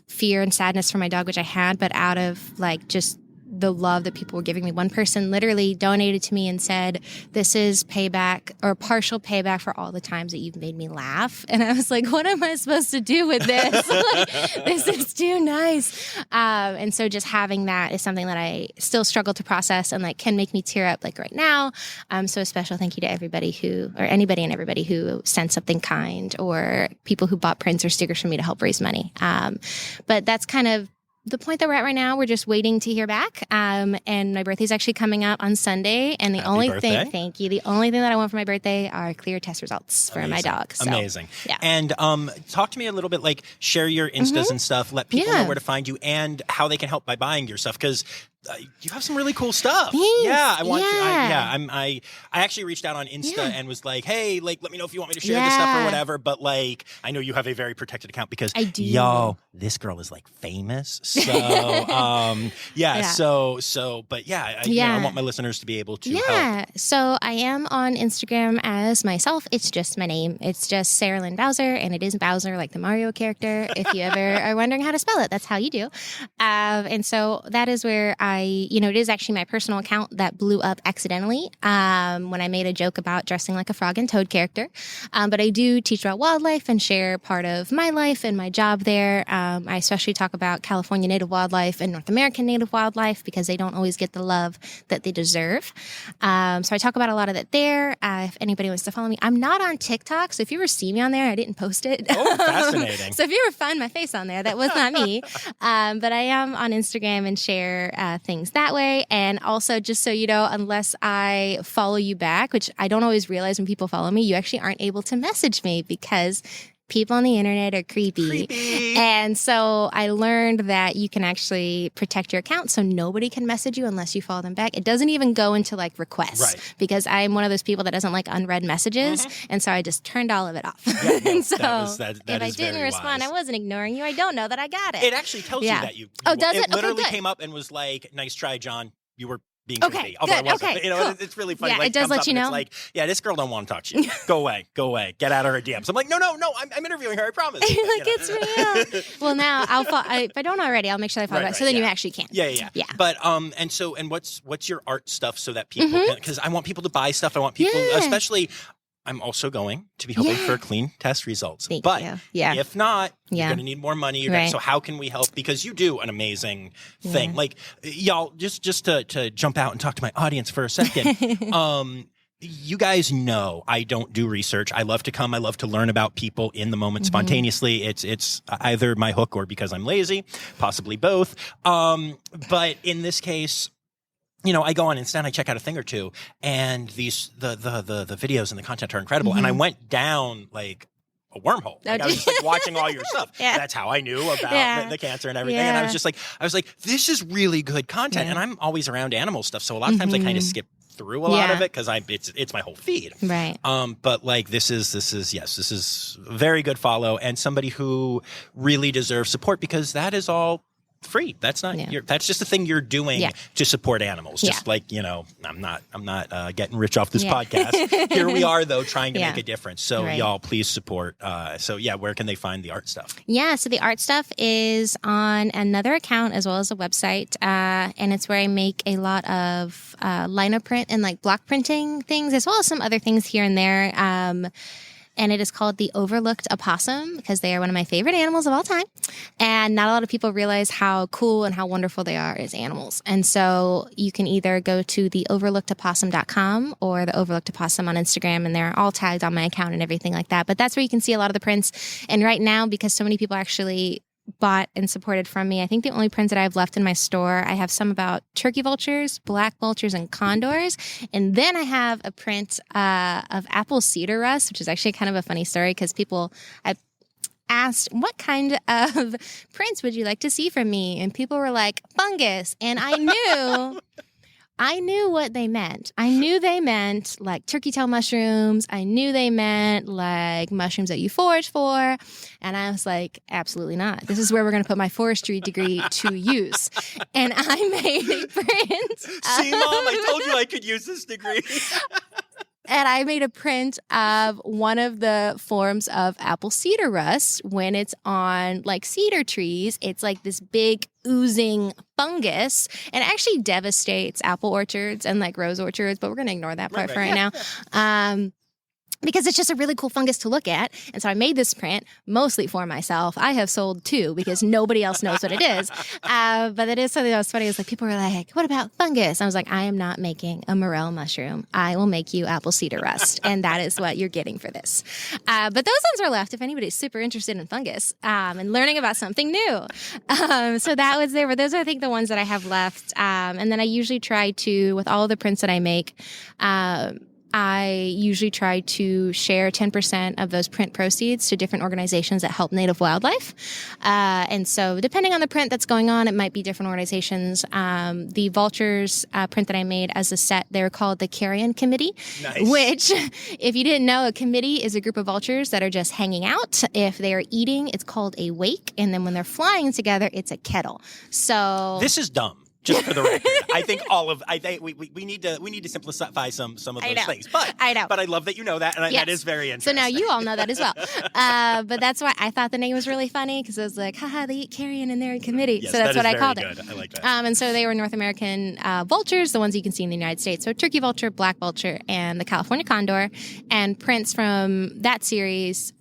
fear and sadness for my dog, which I had, but out of just the love that people were giving me. One person literally donated to me and said, "This is payback or partial payback for all the times that you've made me laugh." And I was like, what am I supposed to do with this? This is too nice. And so just having that is something that I still struggle to process and can make me tear up right now. So a special thank you to anybody and everybody who sent something kind, or people who bought prints or stickers for me to help raise money. But that's kind of the point that we're at right now. We're just waiting to hear back. And my birthday's actually coming up on Sunday. And the only thing, thank you. The only thing that I want for my birthday are clear test results for my dog. So, amazing. Yeah. And talk to me a little bit, share your Instas and stuff. Let people know where to find you and how they can help by buying your stuff, because you have some really cool stuff. Thanks. Yeah, I want to. I actually reached out on Insta and was like, "Hey, let me know if you want me to share this stuff or whatever." But I know you have a very protected account, because I do. Y'all, this girl is famous. So I want my listeners to be able to help. So I am on Instagram as myself. It's just my name. It's just Sarah Lynn Bowser, and it is Bowser, like the Mario character. If you ever are wondering how to spell it, that's how you do. And so that is where it is actually my personal account that blew up accidentally when I made a joke about dressing like a frog and toad character. But I do teach about wildlife and share part of my life and my job there. I especially talk about California native wildlife and North American native wildlife, because they don't always get the love that they deserve. So I talk about a lot of that there. If anybody wants to follow me, I'm not on TikTok. So if you ever see me on there, I didn't post it. Oh, fascinating. So if you ever find my face on there, that was not me. But I am on Instagram and share things that way. And also, just so you know, unless I follow you back, which I don't always realize when people follow me, you actually aren't able to message me, because people on the internet are creepy. And so I learned that you can actually protect your account so nobody can message you unless you follow them back. It doesn't even go into requests, because I'm one of those people that doesn't like unread messages. And so I just turned all of it off. And so that if I didn't respond, I wasn't ignoring you. I don't know that I got it. It actually tells you that you. Oh, does it? It literally Okay, came up and was like, "Nice try, John. You were being Okay, creepy." Although good, it wasn't. okay, But, cool. it's really funny. Yeah, it does comes let up you and know. It's this girl don't want to talk to you. Go away. Get out of her DMs. I'm like, no. I'm interviewing her. I promise. But, it's real. Well, now if I don't already, I'll make sure I follow back. So then you actually can. Yeah. But and what's your art stuff so that people can, because I want people to buy stuff. I want people, especially. I'm also going to be hoping for clean test results. Thank you. Yeah. If not, you're going to need more money. So how can we help? Because you do an amazing thing. Y'all, just to jump out and talk to my audience for a second. You guys know I don't do research. I love to come. I love to learn about people in the moment spontaneously. It's either my hook or because I'm lazy, possibly both. But in this case, I go on Insta and I check out a thing or two, and the videos and the content are incredible. And I went down a wormhole. I was just watching all your stuff. That's how I knew about the cancer and everything. And I was like, this is really good content. And I'm always around animal stuff, so a lot of times I kind of skip through a lot of it because it's my whole feed. Right. But this is very good follow, and somebody who really deserves support, because that is all free. That's not Yeah. that's just a thing you're doing Yeah. to support animals. Yeah. Just like, I'm not getting rich off this podcast. Here we are though, trying to make a difference. So Right. y'all please support. Where can they find the art stuff? Yeah, so the art stuff is on another account as well as a website, and it's where I make a lot of lino print and like block printing things, as well as some other things here and there. And it is called the Overlooked Opossum because they are one of my favorite animals of all time. And not a lot of people realize how cool and how wonderful they are as animals. And so you can either go to the overlookedopossum.com or the Overlooked Opossum on Instagram, and they're all tagged on my account and everything like that. But that's where you can see a lot of the prints. And right now, because so many people actually bought and supported from me, I think the only prints that I have left in my store, I have some about turkey vultures, black vultures, and condors. And then I have a print of apple cedar rust, which is actually kind of a funny story because I've asked, what kind of prints would you like to see from me? And people were like, fungus. And I knew what they meant. I knew they meant like turkey tail mushrooms. I knew they meant like mushrooms that you forage for. And I was like, absolutely not. This is where we're going to put my forestry degree to use. And I made a print. See, Mom, I told you I could use this degree. And I made a print of one of the forms of apple cedar rust when it's on like cedar trees. It's like this big oozing fungus and it actually devastates apple orchards and like rose orchards, but we're going to ignore that part for right now. Because it's just a really cool fungus to look at. And so I made this print mostly for myself. I have sold 2 because nobody else knows what it is. But it is something that was funny. It's like people were like, what about fungus? I was like, I am not making a morel mushroom. I will make you apple cedar rust. And that is what you're getting for this. But those ones are left if anybody's super interested in fungus and learning about something new. So that was there. But those are, I think, the ones that I have left. And then I usually try to, with all of the prints that I make, I usually try to share 10% of those print proceeds to different organizations that help native wildlife. And so depending on the print that's going on, it might be different organizations. The vultures print that I made as a set, they're called the Carrion Committee, which, if you didn't know, a committee is a group of vultures that are just hanging out. If they are eating, it's called a wake. And then when they're flying together, it's a kettle. So this is dumb. Just for the record, I think we need to simplify some of those things. But I know. But I love that you know that, and that is very interesting. So now you all know that as well. But that's why I thought the name was really funny because I was like, haha, they eat carrion and they're in committee. Yes, so that's what I called good. it. I like that. And so they were North American vultures, the ones you can see in the United States. So turkey vulture, black vulture, and the California condor. And prints from that series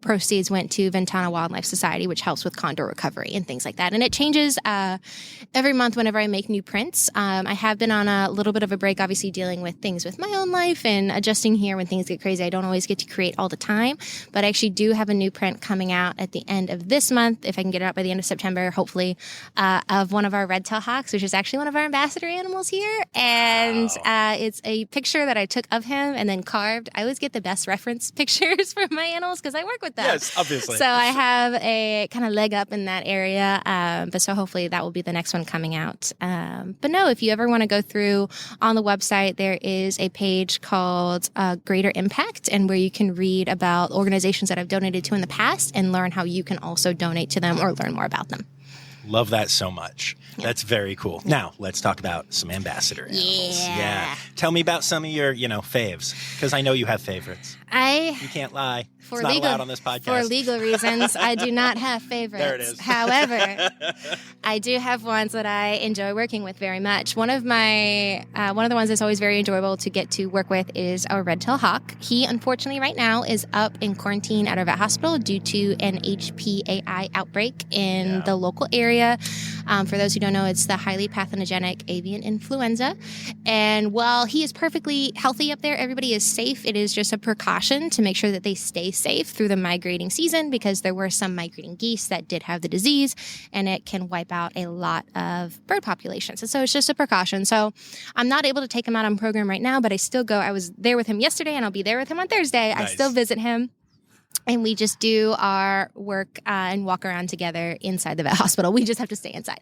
proceeds went to Ventana Wildlife Society, which helps with condor recovery and things like that. And it changes every month whenever I make new prints. I have been on a little bit of a break, obviously dealing with things with my own life and adjusting here when things get crazy. I don't always get to create all the time, but I actually do have a new print coming out at the end of this month, if I can get it out by the end of September, hopefully, of one of our red-tailed hawks, which is actually one of our ambassador animals here. And it's a picture that I took of him and then carved. I always get the best reference pictures from my animals because I work with them. Yes, obviously. So I have a kind of leg up in that area. But so hopefully that will be the next one coming out. But no, if you ever want to go through on the website, there is a page called Greater Impact, and where you can read about organizations that I've donated to in the past and learn how you can also donate to them or learn more about them. Love that so much. Yeah. That's very cool. Yeah. Now, let's talk about some ambassador animals. Yeah. Tell me about some of your, faves, because I know you have favorites. You can't lie. It's not allowed on this podcast. For legal reasons, I do not have favorites. There it is. However, I do have ones that I enjoy working with very much. One of the ones that's always very enjoyable to get to work with is our red-tailed hawk. He, unfortunately, right now is up in quarantine at our vet hospital due to an HPAI outbreak in the local area. For those who don't know, it's the highly pathogenic avian influenza. And while he is perfectly healthy up there, everybody is safe. It is just a precaution to make sure that they stay safe through the migrating season, because there were some migrating geese that did have the disease, and it can wipe out a lot of bird populations. And so it's just a precaution. So I'm not able to take him out on program right now, but I still go. I was there with him yesterday, and I'll be there with him on Thursday. Nice. I still visit him. And we just do our work and walk around together inside the vet hospital. We just have to stay inside.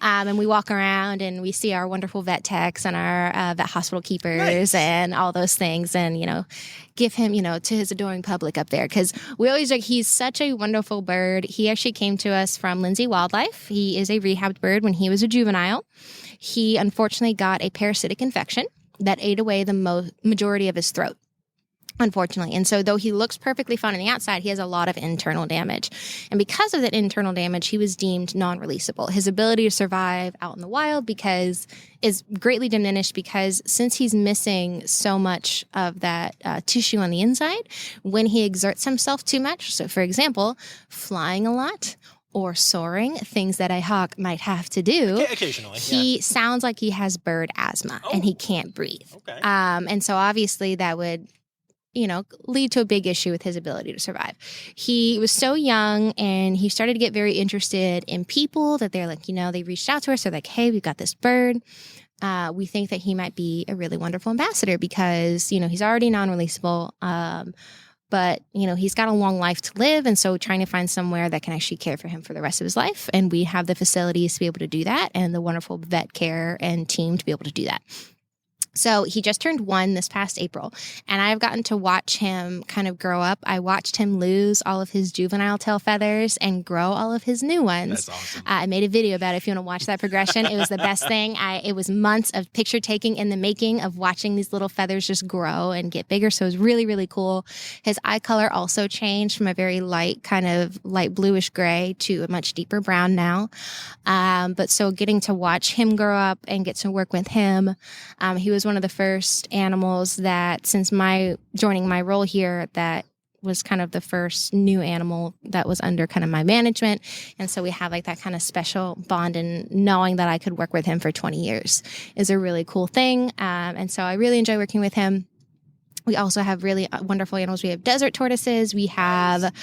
And we walk around and we see our wonderful vet techs and our vet hospital keepers and all those things. And, give him, to his adoring public up there. Because we always he's such a wonderful bird. He actually came to us from Lindsay Wildlife. He is a rehabbed bird when he was a juvenile. He unfortunately got a parasitic infection that ate away the majority of his throat, unfortunately. And so though he looks perfectly fine on the outside, he has a lot of internal damage. And because of that internal damage, he was deemed non-releasable. His ability to survive out in the wild is greatly diminished because since he's missing so much of that tissue on the inside, when he exerts himself too much, so for example, flying a lot, or soaring, things that a hawk might have to do. Occasionally, he sounds like he has bird asthma and he can't breathe. Okay. And so obviously that would, lead to a big issue with his ability to survive. He was so young and he started to get very interested in people that they're like, they reached out to us. They're like, hey, we've got this bird. We think that he might be a really wonderful ambassador because, he's already non-releasable. But, he's got a long life to live. And so trying to find somewhere that can actually care for him for the rest of his life. And we have the facilities to be able to do that and the wonderful vet care and team to be able to do that. So he just turned 1 this past April, and I've gotten to watch him kind of grow up. I watched him lose all of his juvenile tail feathers and grow all of his new ones. That's awesome. I made a video about it if you want to watch that progression. It was the best thing. It was months of picture taking in the making of watching these little feathers just grow and get bigger. So it was really, really cool. His eye color also changed from a very light, kind of light bluish gray to a much deeper brown now. But so getting to watch him grow up and get to work with him, he was one of the first animals that, since joining my role here, that was kind of the first new animal that was under kind of my management. And so we have like that kind of special bond, and knowing that I could work with him for 20 years is a really cool thing. And so I really enjoy working with him. We also have really wonderful animals. We have desert tortoises. We have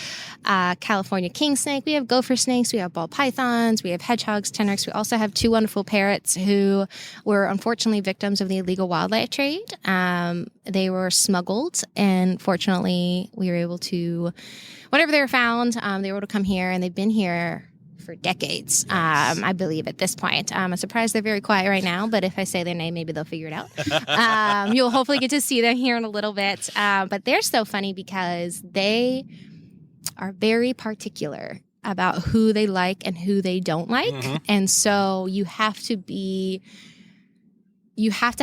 California king snake. We have gopher snakes. We have ball pythons. We have hedgehogs, tenrecs. We also have 2 wonderful parrots who were unfortunately victims of the illegal wildlife trade. They were smuggled, and fortunately we were able to, whenever they were found, they were able to come here, and they've been here for decades, I believe, at this point. I'm surprised they're very quiet right now, but if I say their name, maybe they'll figure it out. You'll hopefully get to see them here in a little bit. But they're so funny because they are very particular about who they like and who they don't like. Mm-hmm. And so you have to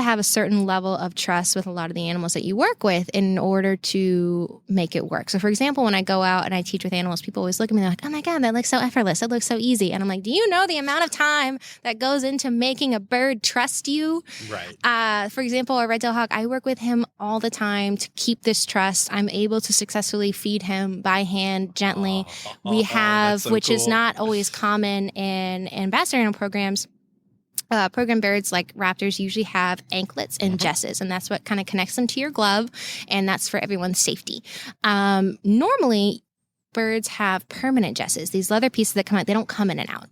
have a certain level of trust with a lot of the animals that you work with in order to make it work. So, for example, when I go out and I teach with animals, people always look at me and they're like, oh my God, that looks so effortless. That looks so easy. And I'm like, do you know the amount of time that goes into making a bird trust you? Right. For example, a red-tailed hawk, I work with him all the time to keep this trust. I'm able to successfully feed him by hand gently. We have, so which cool. is not always common in ambassador animal programs. Program birds like raptors usually have anklets and jesses, and that's what kind of connects them to your glove, and that's for everyone's safety. Normally, birds have permanent jesses, these leather pieces that come out. They don't come in and out.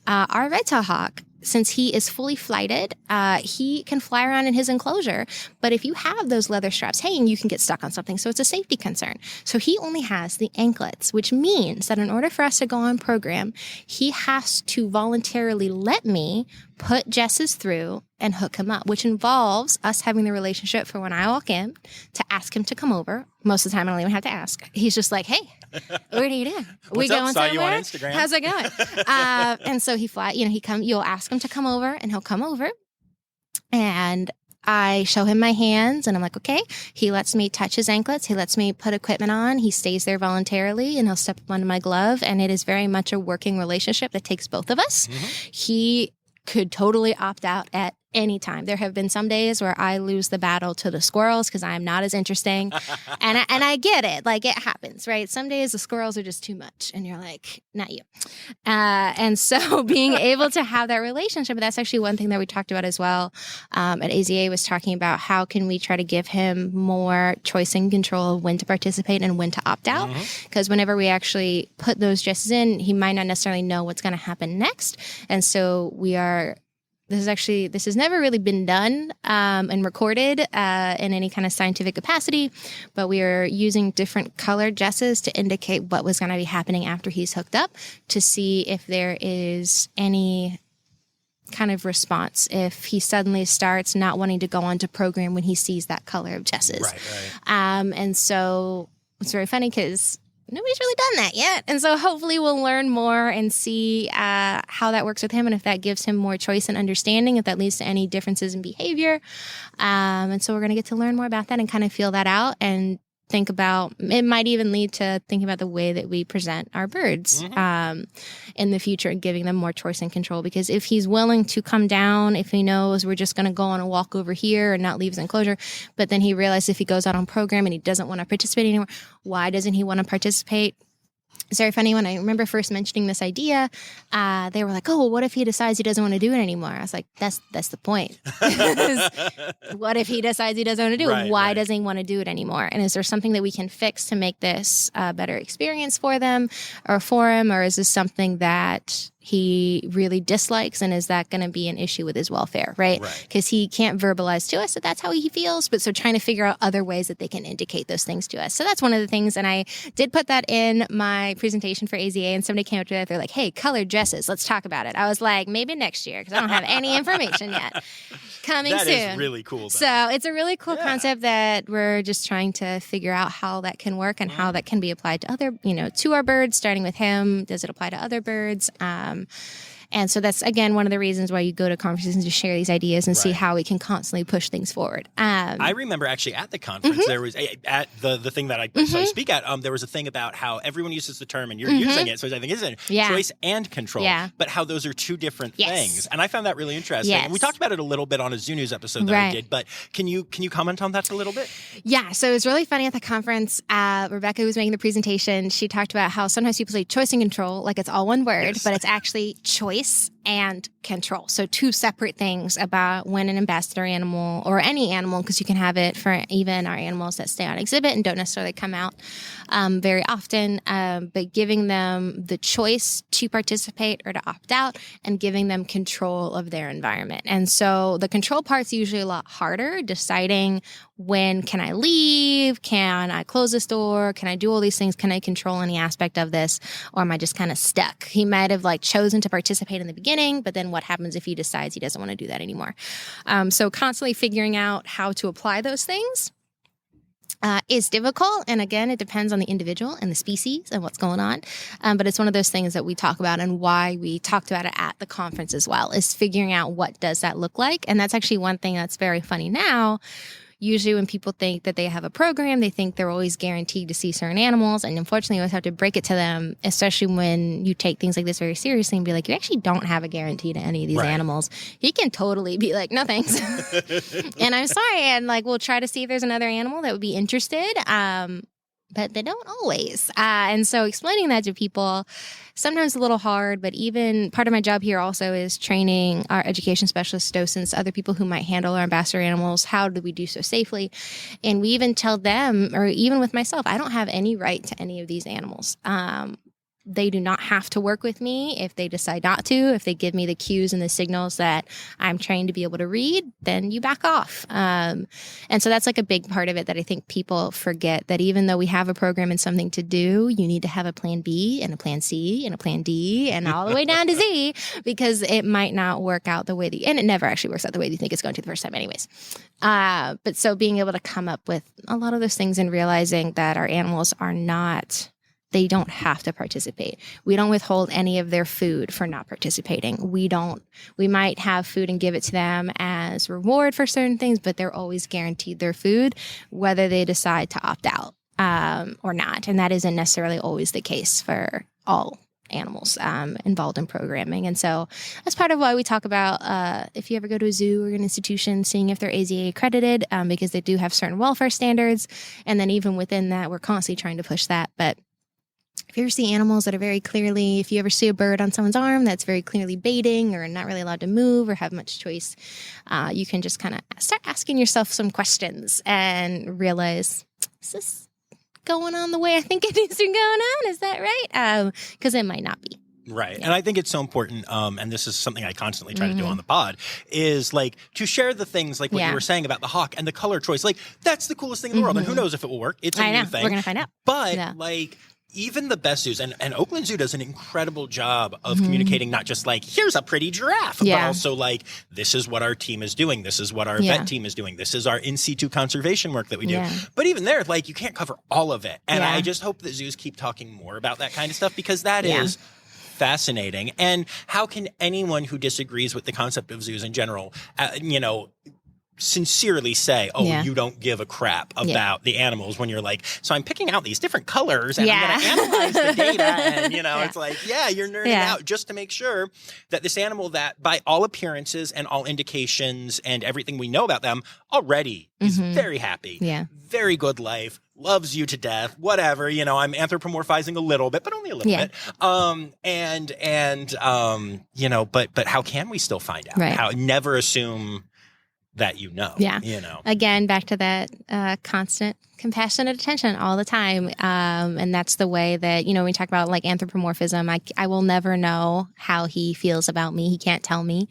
Our red-tailed hawk, since he is fully flighted, he can fly around in his enclosure. But if you have those leather straps hanging, you can get stuck on something. So it's a safety concern. So he only has the anklets, which means that in order for us to go on program, he has to voluntarily let me put jesses through and hook him up, which involves us having the relationship for when I walk in to ask him to come over. Most of the time, I don't even have to ask. He's just like, hey, what are you doing? What's up? Saw you on Instagram. How's it going? And so you'll ask him to come over, and he'll come over, and I show him my hands, and I'm like, okay. He lets me touch his anklets. He lets me put equipment on. He stays there voluntarily, and he'll step up under my glove, and it is very much a working relationship that takes both of us. Mm-hmm. He could totally opt out at any time. There have been some days where I lose the battle to the squirrels because I'm not as interesting. and I get it. Like, it happens, right? Some days the squirrels are just too much, and you're like, not you. And so being able to have that relationship, that's actually one thing that we talked about as well. At AZA was talking about how can we try to give him more choice and control of when to participate and when to opt out. Because whenever we actually put those jesses in, he might not necessarily know what's going to happen next. And so we are this has never really been done and recorded in any kind of scientific capacity, but we are using different colored jesses to indicate what was going to be happening after he's hooked up to see if there is any kind of response if he suddenly starts not wanting to go on to program when he sees that color of jesses. Right. And so it's very funny because nobody's really done that yet. And so hopefully we'll learn more and see how that works with him and if that gives him more choice and understanding, if that leads to any differences in behavior. And so we're going to get to learn more about that and kind of feel that out and think about, it might even lead to thinking about the way that we present our birds in the future and giving them more choice and control. Because if he's willing to come down, if he knows we're just going to go on a walk over here and not leave his enclosure, but then he realizes if he goes out on program and he doesn't want to participate anymore, why doesn't he want to participate? It's very funny. When I remember first mentioning this idea, they were like, oh, well, what if he decides he doesn't want to do it anymore? I was like, that's the point. What if he decides he doesn't want to do it? Why doesn't he want to do it anymore? And is there something that we can fix to make this a better experience for them or for him? Or is this something that he really dislikes, and is that going to be an issue with his welfare, right? Because he can't verbalize to us that that's how he feels, but so trying to figure out other ways that they can indicate those things to us. So that's one of the things, and I did put that in my presentation for AZA, and somebody came up to that, they're like, hey, colored dresses, let's talk about it. I was like, maybe next year, because I don't have any information yet. Coming soon. That is really cool, though. So it's a really cool concept that we're just trying to figure out how that can work and how that can be applied to other, to our birds, starting with him. Does it apply to other birds? And so that's, again, one of the reasons why you go to conferences to share these ideas and see how we can constantly push things forward. I remember actually at the conference, there was at the thing that I saw you speak at, there was a thing about how everyone uses the term, and you're using it, so I think isn't it? Choice and control, but how those are two different things. And I found that really interesting. And we talked about it a little bit on a Zoo News episode that I did, but can you comment on that a little bit? Yeah, so it was really funny at the conference. Rebecca was making the presentation. She talked about how sometimes people say choice and control, like it's all one word, but it's actually choice and control. So two separate things about when an ambassador animal, or any animal, because you can have it for even our animals that stay on exhibit and don't necessarily come out very often, but giving them the choice to participate or to opt out and giving them control of their environment. And so the control part's usually a lot harder, deciding when can I leave? Can I close this door? Can I do all these things? Can I control any aspect of this? Or am I just kind of stuck? He might have chosen to participate in the beginning, but then what happens if he decides he doesn't want to do that anymore? So constantly figuring out how to apply those things is difficult. And again, it depends on the individual and the species and what's going on. But it's one of those things that we talk about, and why we talked about it at the conference as well, is figuring out what does that look like. And that's actually one thing that's very funny now. Usually when people think that they have a program, they think they're always guaranteed to see certain animals. And unfortunately, you always have to break it to them, especially when you take things like this very seriously and be like, you actually don't have a guarantee to any of these animals. He can totally be like, no thanks. And I'm sorry. And we'll try to see if there's another animal that would be interested. But they don't always. And so explaining that to people, sometimes a little hard, but even part of my job here also is training our education specialist docents, other people who might handle our ambassador animals. How do we do so safely? And we even tell them, or even with myself, I don't have any right to any of these animals. They do not have to work with me. If they decide not to, if they give me the cues and the signals that I'm trained to be able to read, then you back off. And so that's a big part of it that I think people forget, that even though we have a program and something to do, you need to have a plan B and a plan C and a plan D and all the way down to Z, because it might not work out the way and it never actually works out the way you think it's going to the first time anyways. But so being able to come up with a lot of those things and realizing that our animals are not... They don't have to participate. We don't withhold any of their food for not participating. We might have food and give it to them as reward for certain things, but they're always guaranteed their food, whether they decide to opt out or not. And that isn't necessarily always the case for all animals involved in programming. And so that's part of why we talk about if you ever go to a zoo or an institution, seeing if they're AZA accredited, because they do have certain welfare standards. And then even within that, we're constantly trying to push that. But if you ever see animals that are very clearly, if you ever see a bird on someone's arm that's very clearly baiting or not really allowed to move or have much choice, you can just kind of start asking yourself some questions and realize, is this going on the way I think it needs to be going on? Is that right? Because it might not be. Right. And I think it's so important, and this is something I constantly try to do on the pod, is like to share the things like what you were saying about the hawk and the color choice. Like, that's the coolest thing in the world. And who knows if it will work? It's a new thing. We're going to find out. But like, even the best zoos, and Oakland Zoo does an incredible job of communicating not just like, here's a pretty giraffe, but also like, this is what our team is doing. This is what our vet team is doing. This is our in situ conservation work that we do. But even there, like, you can't cover all of it. And I just hope that zoos keep talking more about that kind of stuff, because that is fascinating. And how can anyone who disagrees with the concept of zoos in general, sincerely say, you don't give a crap about the animals, when you're like, so I'm picking out these different colors and I'm going to analyze the data. And, it's like, you're nerding out just to make sure that this animal that by all appearances and all indications and everything we know about them already is very happy, very good life, loves you to death, whatever, I'm anthropomorphizing a little bit, but only a little bit. But how can we still find out? How never assume that Again, back to that constant compassionate attention all the time. And that's the way that, we talk about like anthropomorphism. I will never know how he feels about me. He can't tell me.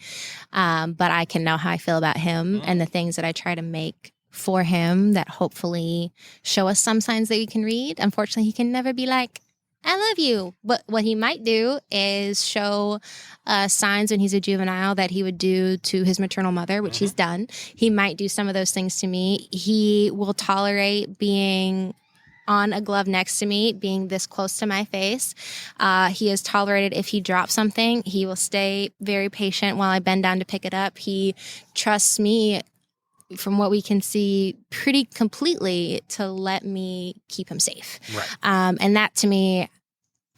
But I can know how I feel about him and the things that I try to make for him that hopefully show us some signs that we can read. Unfortunately, he can never be like, I love you. But what he might do is show signs when he's a juvenile that he would do to his maternal mother, which he's done. He might do some of those things to me. He will tolerate being on a glove next to me, being this close to my face. He is tolerated if he drops something. He will stay very patient while I bend down to pick it up. He trusts me, from what we can see, pretty completely to let me keep him safe. And that to me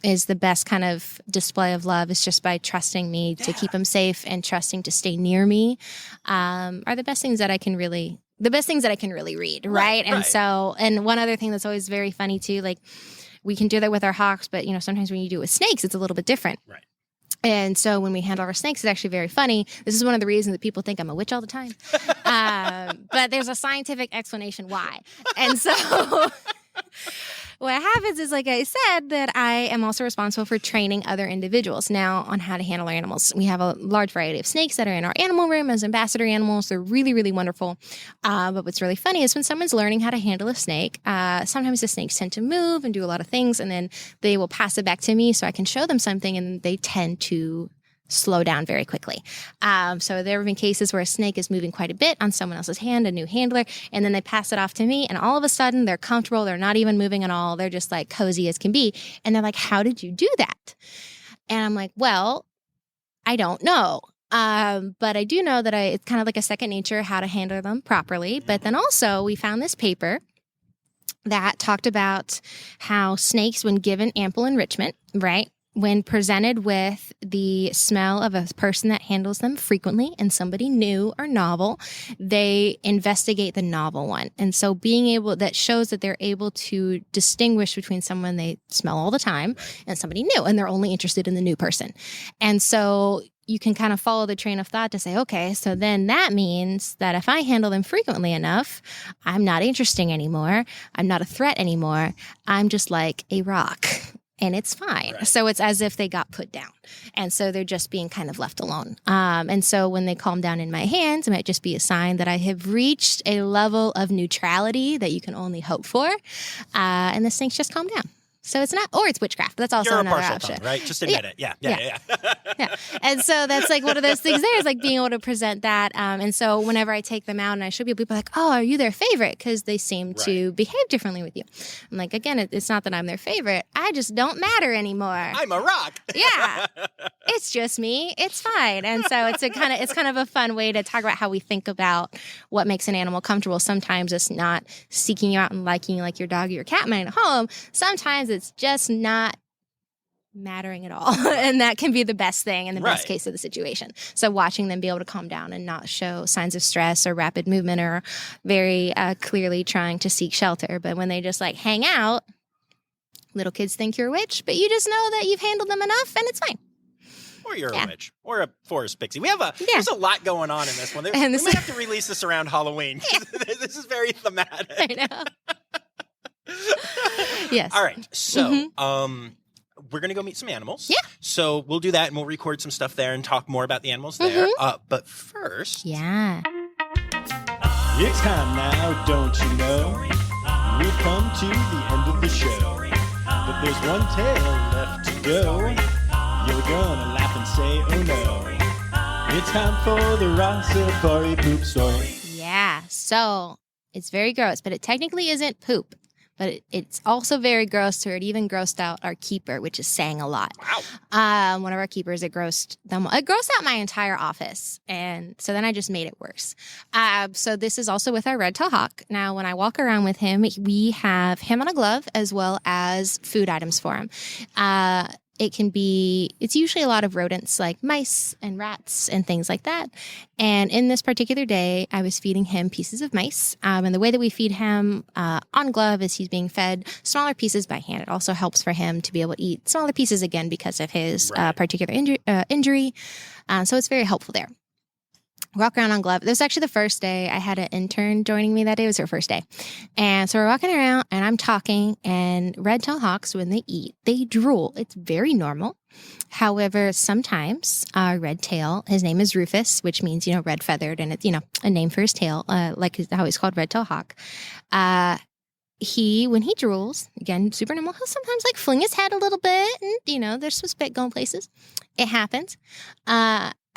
is the best kind of display of love, is just by trusting me to keep him safe and trusting to stay near me, are the best things that I can really read. Right. And so, and one other thing that's always very funny too, like we can do that with our hawks, but sometimes when you do it with snakes, it's a little bit different. And so when we handle our snakes, it's actually very funny. This is one of the reasons that people think I'm a witch all the time. But there's a scientific explanation why. And so what happens is, like I said, that I am also responsible for training other individuals now on how to handle our animals. We have a large variety of snakes that are in our animal room as ambassador animals. They're really, really wonderful. But what's really funny is when someone's learning how to handle a snake, sometimes the snakes tend to move and do a lot of things, and then they will pass it back to me so I can show them something, and they tend to slow down very quickly. So there have been cases where a snake is moving quite a bit on someone else's hand, a new handler, and then they pass it off to me, and all of a sudden they're comfortable. They're not even moving at all. They're just like cozy as can be. And they're like, how did you do that? And I'm like, well, I don't know. But I do know that it's kind of like a second nature how to handle them properly. But then also we found this paper that talked about how snakes, when given ample enrichment, right, when presented with the smell of a person that handles them frequently and somebody new or novel, they investigate the novel one. And so that shows that they're able to distinguish between someone they smell all the time and somebody new, and they're only interested in the new person. And so you can kind of follow the train of thought to say, okay, so then that means that if I handle them frequently enough, I'm not interesting anymore. I'm not a threat anymore. I'm just like a rock. And it's fine. So it's as if they got put down. And so they're just being kind of left alone. And so when they calm down in my hands, it might just be a sign that I have reached a level of neutrality that you can only hope for. And the snakes just calm down. So it's not, or it's witchcraft. That's also another option. Tongue, right? Just admit it. Yeah. And so that's like one of those things there is like being able to present that. And so whenever I take them out and I show people are like, oh, are you their favorite? Because they seem to behave differently with you. I'm like, again, it's not that I'm their favorite. I just don't matter anymore. I'm a rock. It's just me. It's fine. And so it's kind of a fun way to talk about how we think about what makes an animal comfortable. Sometimes it's not seeking you out and liking you like your dog or your cat might at home. Sometimes it's just not mattering at all. And that can be the best thing in the best case of the situation. So watching them be able to calm down and not show signs of stress or rapid movement or very clearly trying to seek shelter. But when they just like hang out, little kids think you're a witch, but you just know that you've handled them enough and it's fine. Or you're a witch. Or a forest pixie. There's a lot going on in this one. We might have to release this around Halloween. This is very thematic. I know. Yes. All right. So, we're going to go meet some animals. Yeah. So we'll do that, and we'll record some stuff there and talk more about the animals there. But first... Yeah. It's time now, don't you know? We've come to the end of the show. But there's one tale left to go. You're gonna laugh and say, oh no. It's time for the Rossifari poop story. Yeah. So it's very gross, but it technically isn't poop. But it's also very gross, so it even grossed out our keeper, which is saying a lot. Wow. One of our keepers, it grossed out my entire office. And so then I just made it worse. So this is also with our red-tailed hawk. Now, when I walk around with him, we have him on a glove as well as food items for him. It's usually a lot of rodents like mice and rats and things like that. And in this particular day, I was feeding him pieces of mice. And the way that we feed him on glove is he's being fed smaller pieces by hand. It also helps for him to be able to eat smaller pieces again because of his particular injury. So it's very helpful there. Walk around on glove. This was actually the first day. I had an intern joining me that day. It was her first day. And so we're walking around and I'm talking, and red-tailed hawks, when they eat, they drool. It's very normal. However, sometimes red tail, his name is Rufus, which means, red feathered, and it's, a name for his tail, like how he's called red-tailed hawk. When he drools, again, super normal, he'll sometimes like fling his head a little bit and, there's some spit going places. It happens.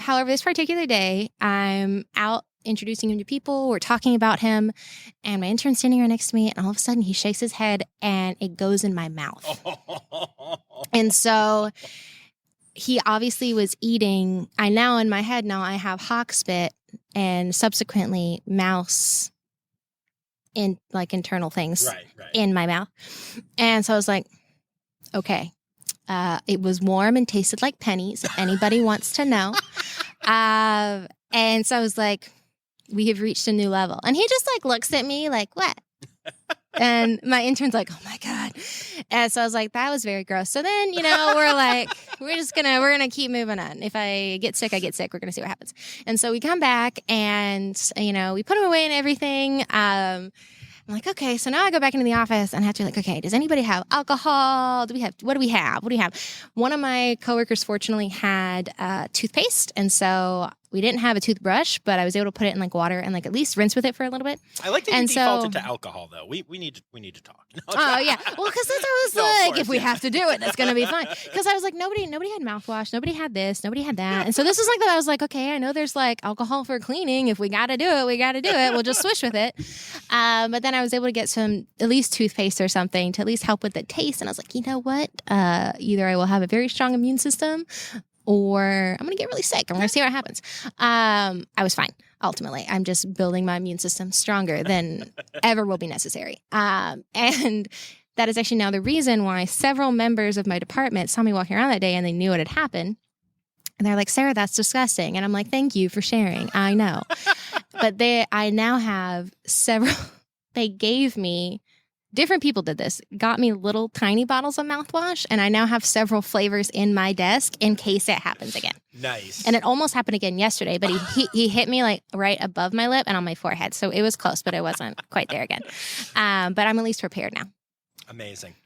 However, this particular day, I'm out introducing him to people. We're talking about him, and my intern's standing right next to me, and all of a sudden he shakes his head, and it goes in my mouth. And so he obviously was eating. In my head now, I have hawk spit and subsequently mouse internal things in my mouth. And so I was like, okay. It was warm and tasted like pennies, if anybody wants to know. And so I was like, we have reached a new level. And he just looks at me like, what? And my intern's like, oh my God. And so I was like, that was very gross. So then, we're like, we're going to keep moving on. If I get sick, I get sick. We're going to see what happens. And so we come back and, we put him away and everything. I'm like, okay, so now I go back into the office and I have to be like, okay, does anybody have alcohol? What do we have? One of my coworkers fortunately had toothpaste. And so we didn't have a toothbrush, but I was able to put it in water and at least rinse with it for a little bit. I like that you defaulted to alcohol though. We need to talk. Oh yeah. Well, because that's I was if we have to do it, that's gonna be fine. Because I was like, nobody had mouthwash, nobody had this, nobody had that. And so this was that I was like, okay, I know there's alcohol for cleaning. If we gotta do it, we gotta do it. We'll just swish with it. But then I was able to get some at least toothpaste or something to at least help with the taste. And I was like, you know what? Either I will have a very strong immune system, or I'm going to get really sick. I'm going to see what happens. I was fine. Ultimately, I'm just building my immune system stronger than ever will be necessary. And that is actually now the reason why several members of my department saw me walking around that day and they knew what had happened. And they're like, Sarah, that's disgusting. And I'm like, thank you for sharing. I know. But I now have several, they gave me, different people did this, got me little tiny bottles of mouthwash, and I now have several flavors in my desk in case it happens again. Nice. And it almost happened again yesterday, but he hit me right above my lip and on my forehead. So it was close, but it wasn't quite there again. But I'm at least prepared now. Amazing.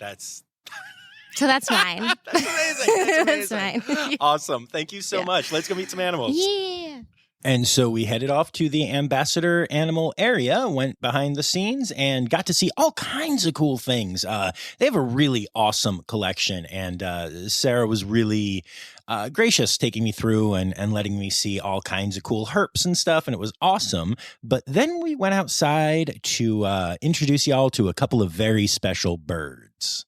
So that's mine. That's amazing. That's mine. Awesome. Thank you so much. Let's go meet some animals. Yeah. And so we headed off to the ambassador animal area, went behind the scenes, and got to see all kinds of cool things. They have a really awesome collection, and Sarah was really gracious taking me through and letting me see all kinds of cool herps and stuff, and it was awesome. But then we went outside to introduce y'all to a couple of very special birds.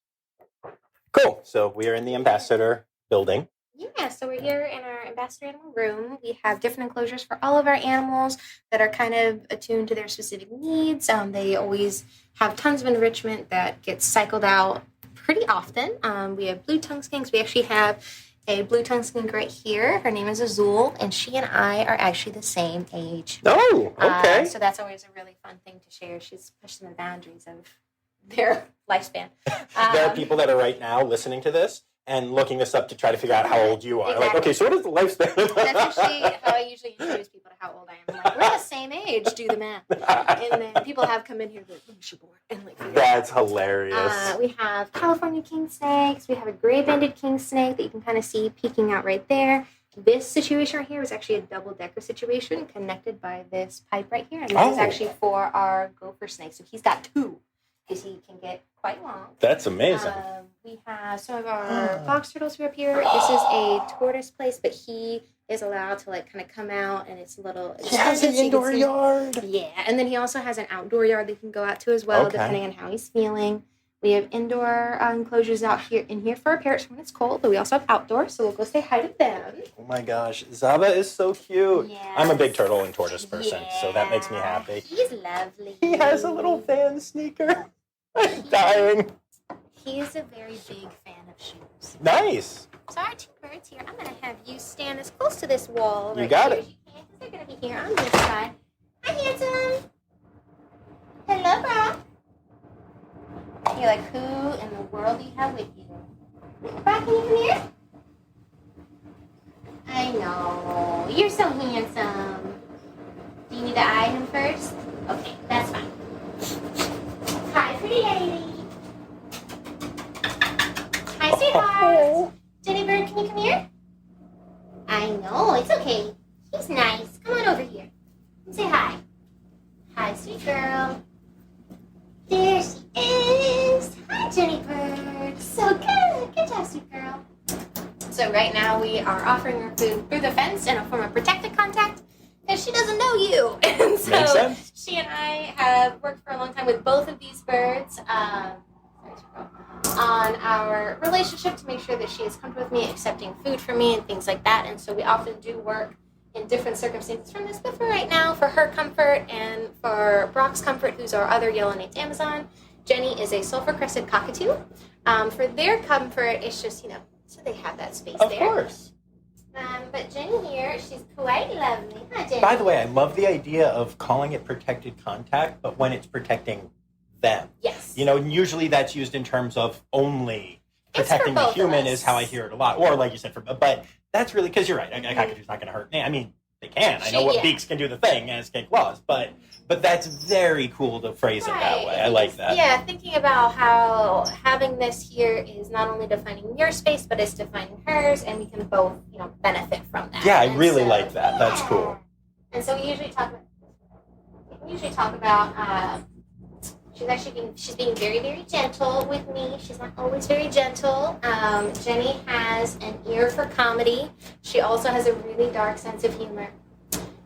Cool. So we are in the ambassador building. Yeah, so we're here in our ambassador animal room. We have different enclosures for all of our animals that are kind of attuned to their specific needs. They always have tons of enrichment that gets cycled out pretty often. We have blue tongue skinks. We actually have a blue tongue skink right here. Her name is Azul, and she and I are actually the same age. Oh, okay. So that's always a really fun thing to share. She's pushing the boundaries of their lifespan. There are people that are right now listening to this and looking this up to try to figure out how old you are. Exactly. Like, okay, so what is the lifespan of That's actually how I usually introduce people to how old I am. I'm like, we're the same age, do the math. And then people have come in here and be like, when was she born? And like, figure it out. That's hilarious. We have California king snakes. We have a gray-banded king snake that you can kind of see peeking out right there. This situation right here is actually a double-decker situation connected by this pipe right here. And that is actually for our gopher snake. So he's got two because he can get quite long. That's amazing. We have some of our box turtles who are up here. This is a tortoise place, but he is allowed to like kind of come out, and it's a little. He has an indoor yard. Yeah, and then he also has an outdoor yard that he can go out to as well, depending on how he's feeling. We have indoor enclosures out here for our parrots when it's cold, but we also have outdoor, so we'll go say hi to them. Oh my gosh, Zaba is so cute. Yes. I'm a big turtle and tortoise person, so that makes me happy. He's lovely. He has a little fan sneaker. I'm dying. He is a very big fan of shoes. Nice. So our two birds here, I'm going to have you stand as close to this wall You got here it. as you can, because they're going to be here on this side. Hi, handsome. Hello, bro. You're like, who in the world do you have with you? Bro, can you come here? I know. You're so handsome. Do you need to eye him first? Okay, that's fine. Hi, pretty lady. Hi, sweetheart. Jenny Bird, can you come here? I know, it's okay. He's nice. Come on over here. And say hi. Hi, sweet girl. There she is. Hi, Jenny Bird. So good. Good job, sweet girl. So right now we are offering her food through the fence in a form of protected contact because she doesn't know you. And so Makes sense. she and I have worked for a long time with both of these birds on our relationship to make sure that she is comfortable with me, accepting food from me and things like that. And so we often do work in different circumstances from this, but for right now, for her comfort and for Brock's comfort, who's our other yellow-naped Amazon, Jenny is a sulfur-crested cockatoo. For their comfort, it's just, so they have that space there. Of course. But Jenny here, she's quite lovely. Hi, Jenny. By the way, I love the idea of calling it protected contact, but when it's protecting them. Yes. Usually that's used in terms of only protecting the both of human us. is how I hear it a lot. Or like you said, but that's really, because you're right, a cockatoo's not going to hurt me. I mean, they can. I know what beaks can do the thing, as can claws, but that's very cool to phrase it that way. I like that. Yeah, thinking about how having this here is not only defining your space, but it's defining hers, and we can both, benefit from that. Yeah, I And really so, like that. That's yeah. cool. And so we usually talk about she's being very, very gentle with me. She's not always very gentle. Jenny has an ear for comedy. She also has a really dark sense of humor.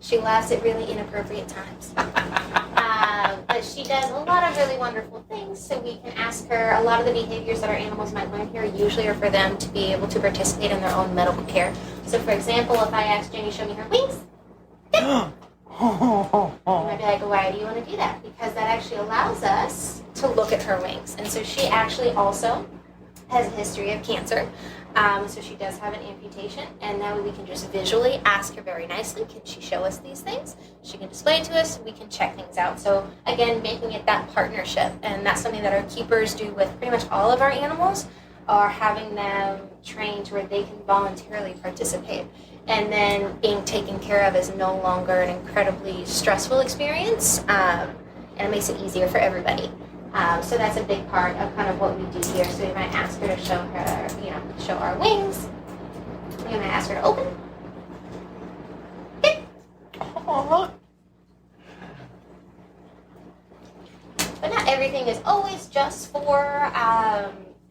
She laughs at really inappropriate times. But she does a lot of really wonderful things, so we can ask her. A lot of the behaviors that our animals might learn here usually are for them to be able to participate in their own medical care. So, for example, if I ask Jenny, show me her wings, you might be like, why do you want to do that? Because that actually allows us to look at her wings. And so she actually also has a history of cancer. So she does have an amputation, and now we can just visually ask her very nicely, can she show us these things? She can display it to us, we can check things out. So again, making it that partnership, and that's something that our keepers do with pretty much all of our animals, are having them trained where they can voluntarily participate. And then being taken care of is no longer an incredibly stressful experience, and it makes it easier for everybody. So that's a big part of kind of what we do here. So we might ask her to show her, show our wings. We might ask her to open. Okay. Aww. But not everything is always just for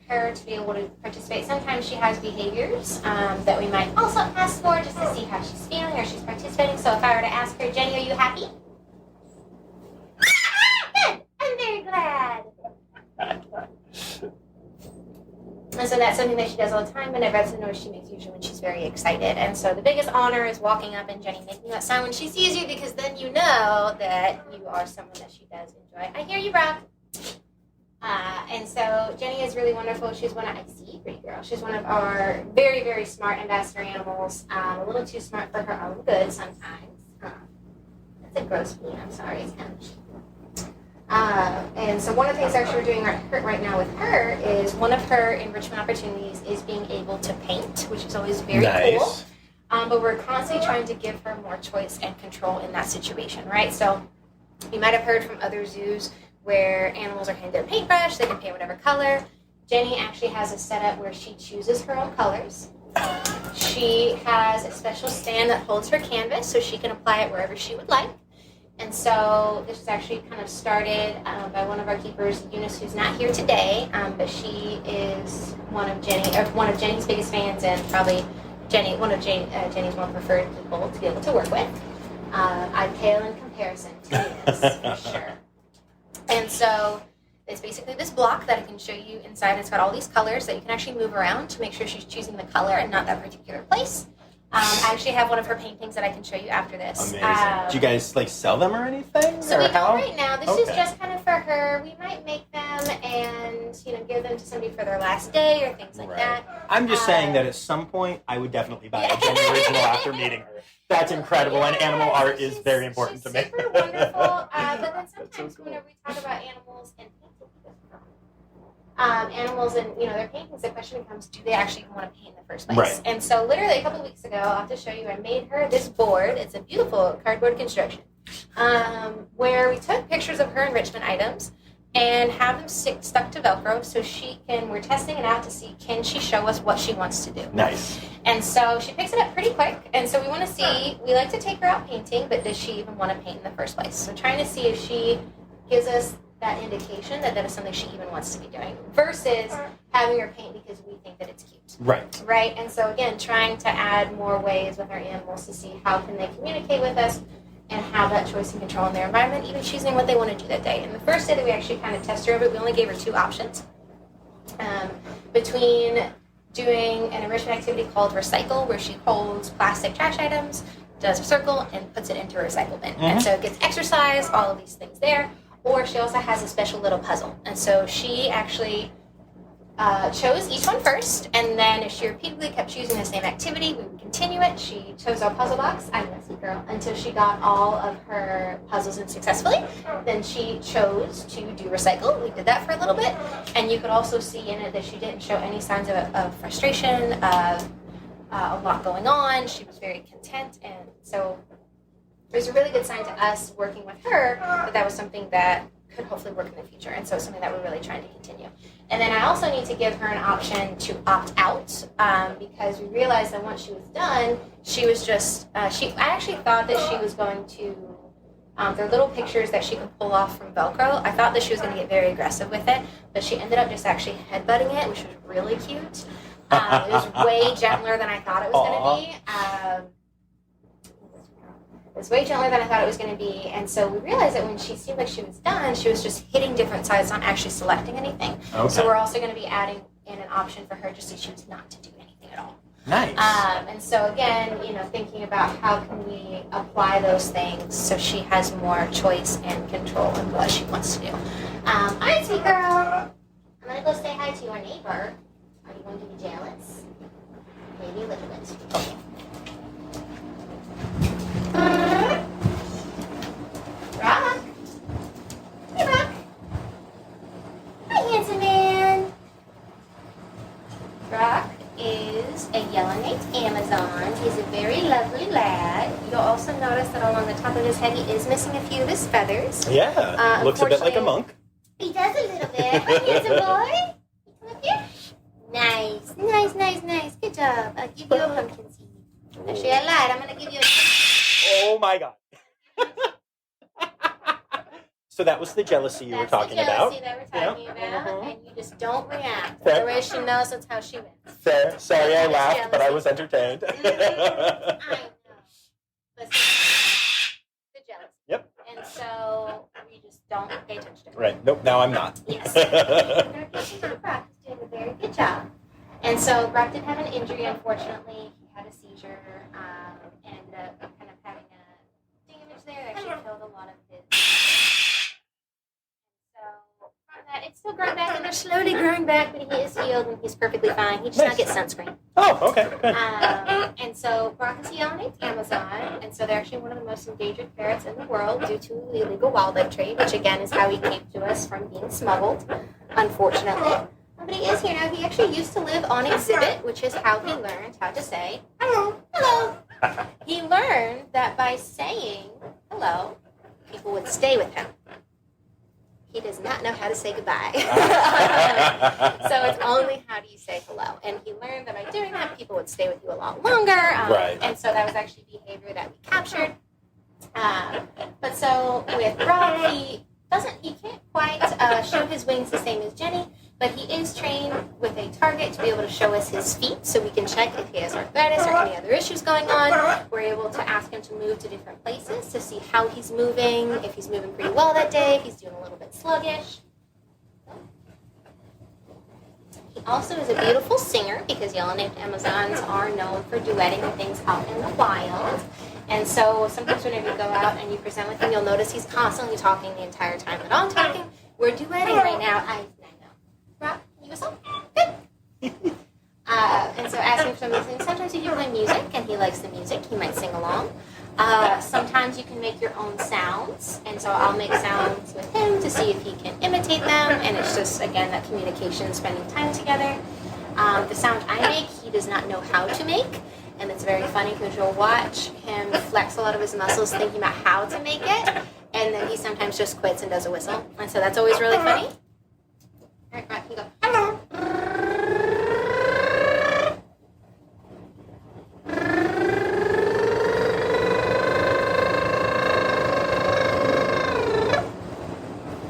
her to be able to participate. Sometimes she has behaviors that we might also ask for just to see how she's feeling or she's participating. So if I were to ask her, Jenny, are you happy? Good. I'm very glad. And so that's something that she does all the time, whenever that's a noise she makes, usually when she's very excited. And so the biggest honor is walking up and Jenny making that sound when she sees you, because then you know that you are someone that she does enjoy. I hear you, Brock. And so Jenny is really wonderful. She's pretty girl. She's one of our very, very smart ambassador animals. A little too smart for her own good sometimes. That's a gross bee. I'm sorry. It's kind of And so one of the things actually we're doing right now with her is one of her enrichment opportunities is being able to paint, which is always very cool. But we're constantly trying to give her more choice and control in that situation, right? So you might have heard from other zoos where animals are handed a paintbrush, they can paint whatever color. Jenny actually has a setup where she chooses her own colors. She has a special stand that holds her canvas so she can apply it wherever she would like. And so this was actually kind of started by one of our keepers, Eunice, who's not here today, but she is one of Jenny's biggest fans and probably one of Jenny's more preferred people to be able to work with. I pale in comparison to Eunice, for sure. And so it's basically this block that I can show you inside. It's got all these colors that you can actually move around to make sure she's choosing the color and not that particular place. I actually have one of her paintings that I can show you after this. Amazing. Do you guys sell them or anything? So we don't right now. This is just kind of for her. We might make them and give them to somebody for their last day or things like that. I'm just saying that at some point I would definitely buy a Jenny original after meeting her. That's incredible, and animal art is very important to me. She's super wonderful, but then sometimes whenever we talk about animals and their paintings, the question becomes, do they actually even want to paint in the first place? Right. And so literally a couple weeks ago, I'll have to show you, I made her this board. It's a beautiful cardboard construction where we took pictures of her enrichment items and have them stuck to Velcro so we're testing it out to see, can she show us what she wants to do? Nice. And so she picks it up pretty quick, and so we want to see, we like to take her out painting, but does she even want to paint in the first place? So trying to see if she gives us that indication that is something she even wants to be doing versus having her paint because we think that it's cute. Right. And so again, trying to add more ways with our animals to see how can they communicate with us and have that choice and control in their environment, even choosing what they want to do that day. And the first day that we actually kind of tested her of it, we only gave her 2 options between doing an enrichment activity called Recycle, where she holds plastic trash items, does a circle, and puts it into a recycle bin. And so it gets exercise, all of these things there. Or she also has a special little puzzle. And so she actually chose each one first, and then if she repeatedly kept choosing the same activity, we would continue it. She chose our puzzle box, I'm a messy girl, until she got all of her puzzles in successfully. Then she chose to do Recycle. We did that for a little bit, and you could also see in it that she didn't show any signs of frustration, of a lot going on. She was very content, and so there's a really good sign to us working with her that was something that could hopefully work in the future, and so it's something that we're really trying to continue. And then I also need to give her an option to opt out because we realized that once she was done, she was just, I actually thought that she was going to, they're little pictures that she could pull off from Velcro. I thought that she was going to get very aggressive with it, but she ended up just actually headbutting it, which was really cute. It was way gentler than I thought it was going to be. It was way gentler than I thought it was going to be, and so we realized that when she seemed like she was done, she was just hitting different sides, not actually selecting anything. Okay. So we're also going to be adding in an option for her just to choose not to do anything at all. Nice. And so again, thinking about how can we apply those things so she has more choice and control in what she wants to do. Hi, sweet girl. I'm going to go say hi to your neighbor. Are you going to be jealous? Maybe a little bit. Okay. Rock. Hey, Rock. Hi, handsome man. Rock is a yellow-naped Amazon. He's a very lovely lad. You'll also notice that along the top of his head, he is missing a few of his feathers. Yeah, looks a bit like a monk. He does a little bit. Hi, handsome boy. Come up here. Nice. Good job. I'll give you a pumpkin seed. Actually, I lied. I'm going to give you a... Oh, my God. So that was the jealousy you were talking about. That's the jealousy that we're talking about, and you just don't react. Fair. The way she knows that's how she wins. Fair. Sorry I laughed, Jealousy. but I was entertained. I know. But the jealousy. Yep. And so we just don't pay attention to it. Right. Nope, now I'm not. Yes. Brock is doing a very good job. And so Brock did have an injury, unfortunately. He had a seizure and ended up kind of having a damage there that actually killed a lot of his. So from that, it's still growing back in They're slowly growing back, but he is healed and he's perfectly fine. He just not gets sunscreen. Oh, okay. Good. And so Brock is healed in Amazon, and so they're actually one of the most endangered ferrets in the world due to the illegal wildlife trade, which again is how he came to us from being smuggled, unfortunately. But he is here now. He actually used to live on exhibit, which is how he learned how to say hello, hello. He learned that by saying hello, people would stay with him. He does not know how to say goodbye. So it's only how do you say hello. And he learned that by doing that, people would stay with you a lot longer. Right. And so that was actually behavior that we captured. But so with Rob, he can't quite show his wings the same as Jenny, but he is trained with a target to be able to show us his feet so we can check if he has arthritis or any other issues going on. We're able to ask him to move to different places to see how he's moving, if he's moving pretty well that day, if he's doing a little bit sluggish. He also is a beautiful singer because yellow-naped Amazons are known for duetting and things out in the wild. And so sometimes whenever you go out and you present with him, you'll notice he's constantly talking the entire time that I'm talking. We're duetting right now. I know. Rob, can you whistle? Good. And so asking for some of these things. Sometimes you can play music and he likes the music. He might sing along. Sometimes you can make your own sounds. And so I'll make sounds with him to see if he can imitate them. And it's just, again, that communication, spending time together. The sound I make, he does not know how to make. And it's very funny because you'll watch him flex a lot of his muscles thinking about how to make it. And then he sometimes just quits and does a whistle. And so that's always really funny. All right, Rob, you go. Hello.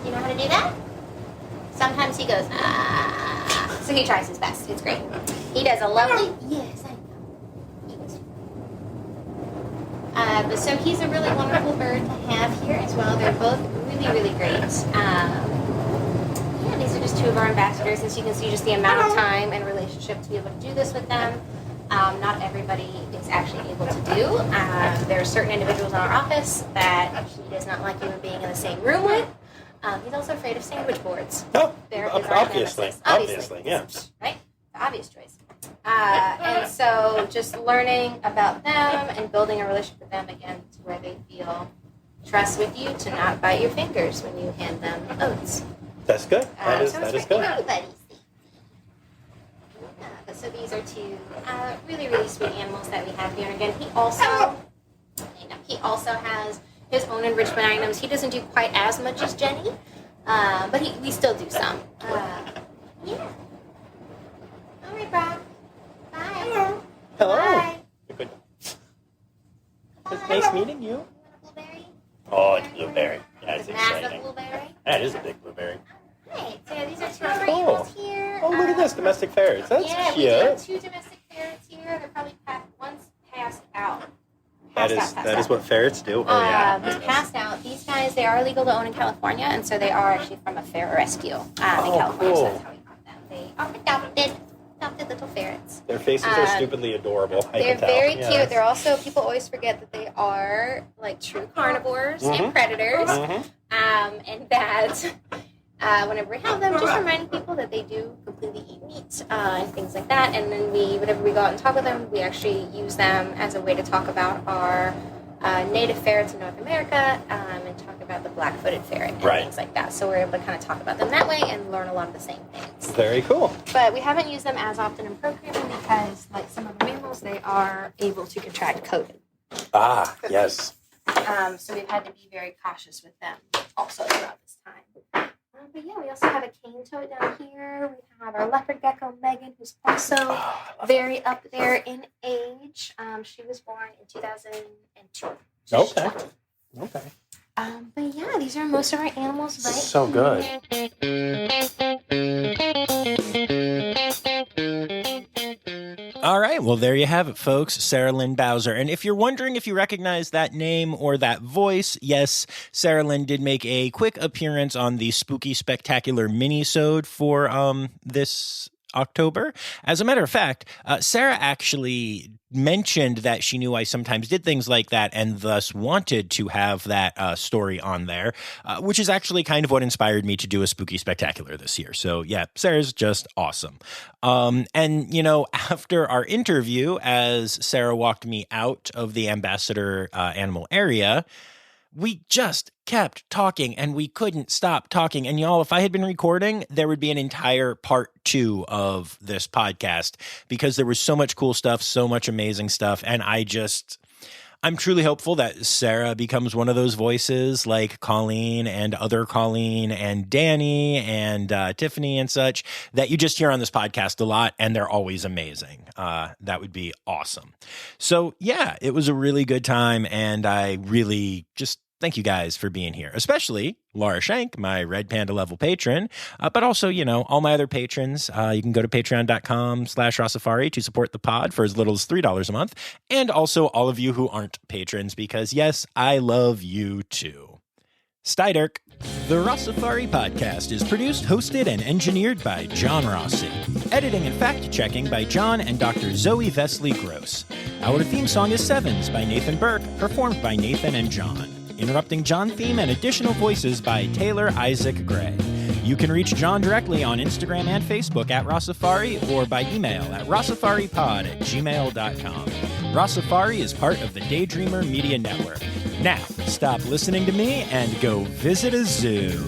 You know how to do that? Sometimes he goes, ah. So he tries his best. It's great. He does a lovely, yes, I know. But so he's a really wonderful bird to have here as well. They're both really, really great. These are just two of our ambassadors. As you can see, just the amount of time and relationship to be able to do this with them. Not everybody is actually able to do. There are certain individuals in our office that he does not like even being in the same room with. He's also afraid of sandwich boards. Oh, There is our obviously, yeah. Right? The obvious choice. And so just learning about them and building a relationship with them again to where they feel trust with you to not bite your fingers when you hand them oats. That's good. That is good. So these are two really, really sweet animals that we have here. And again, he also has his own enrichment items. He doesn't do quite as much as Jenny, but we still do some. Yeah. All right, Brock. Bye. Hello. Bye. Good. Bye. It's nice meeting you. You want a blueberry? Oh, it's blueberry. Yeah, it's Massive exciting. blueberry. That is a big blueberry. Right. So these are two of our animals here. Oh, look at this, domestic ferrets. That's Yeah, cute. we do have two domestic ferrets here. They're probably one's passed out. That is what ferrets do. Oh yeah. He's passed out. These guys, they are legal to own in California, and so they are actually from a ferret rescue in California. Cool. So that's how we got them. They are adopted little ferrets. Their faces are stupidly adorable. They're very cute. They're also, people always forget that they are like true carnivores and predators, and that whenever we have them, just reminding people that they do completely eat meat and things like that. And then whenever we go out and talk with them, we actually use them as a way to talk about our native ferrets in North America and talk about the black-footed ferret and things like that. So we're able to kind of talk about them that way and learn a lot of the same things. Very cool. But we haven't used them as often in programming because, like some other mammals, they are able to contract COVID. Ah, yes. So we've had to be very cautious with them also throughout this time. But yeah, we also have a cane toad down here. We have our leopard gecko, Megan, who's also very up there in age. She was born in 2002. Okay. But yeah, these are most of our animals right So good. All right, well, there you have it, folks. Sarah Lynn Bowser. And if you're wondering if you recognize that name or that voice, yes, Sarah Lynn did make a quick appearance on the Spooky Spectacular mini-sode for this October. As a matter of fact, Sarah actually mentioned that she knew I sometimes did things like that and thus wanted to have that story on there, which is actually kind of what inspired me to do a Spooky Spectacular this year. So yeah, Sarah's just awesome. And, you know, after our interview, as Sarah walked me out of the Ambassador Animal area, we just kept talking and we couldn't stop talking. And y'all, if I had been recording, there would be an entire part 2 of this podcast because there was so much cool stuff, so much amazing stuff. And I'm truly hopeful that Sarah becomes one of those voices like Colleen and other Colleen and Danny and Tiffany and such that you just hear on this podcast a lot, and they're always amazing. That would be awesome. So yeah, it was a really good time, and I really just thank you guys for being here, especially Laura Shank, my Red Panda level patron, but also, you know, all my other patrons. You can go to patreon.com/Rossifari to support the pod for as little as $3 a month. And also all of you who aren't patrons, because yes, I love you too. Steiderk. The Rossifari podcast is produced, hosted, and engineered by John Rossi. Editing and fact-checking by John and Dr. Zoe Vesley Gross. Our theme song is Sevens by Nathan Burke, performed by Nathan and John. Interrupting John theme and additional voices by Taylor Isaac Gray. You can reach John directly on Instagram and Facebook at Rossifari or by email at rossifaripod@gmail.com. Rossifari is part of the Daydreamer Media Network. Now, stop listening to me and go visit a zoo.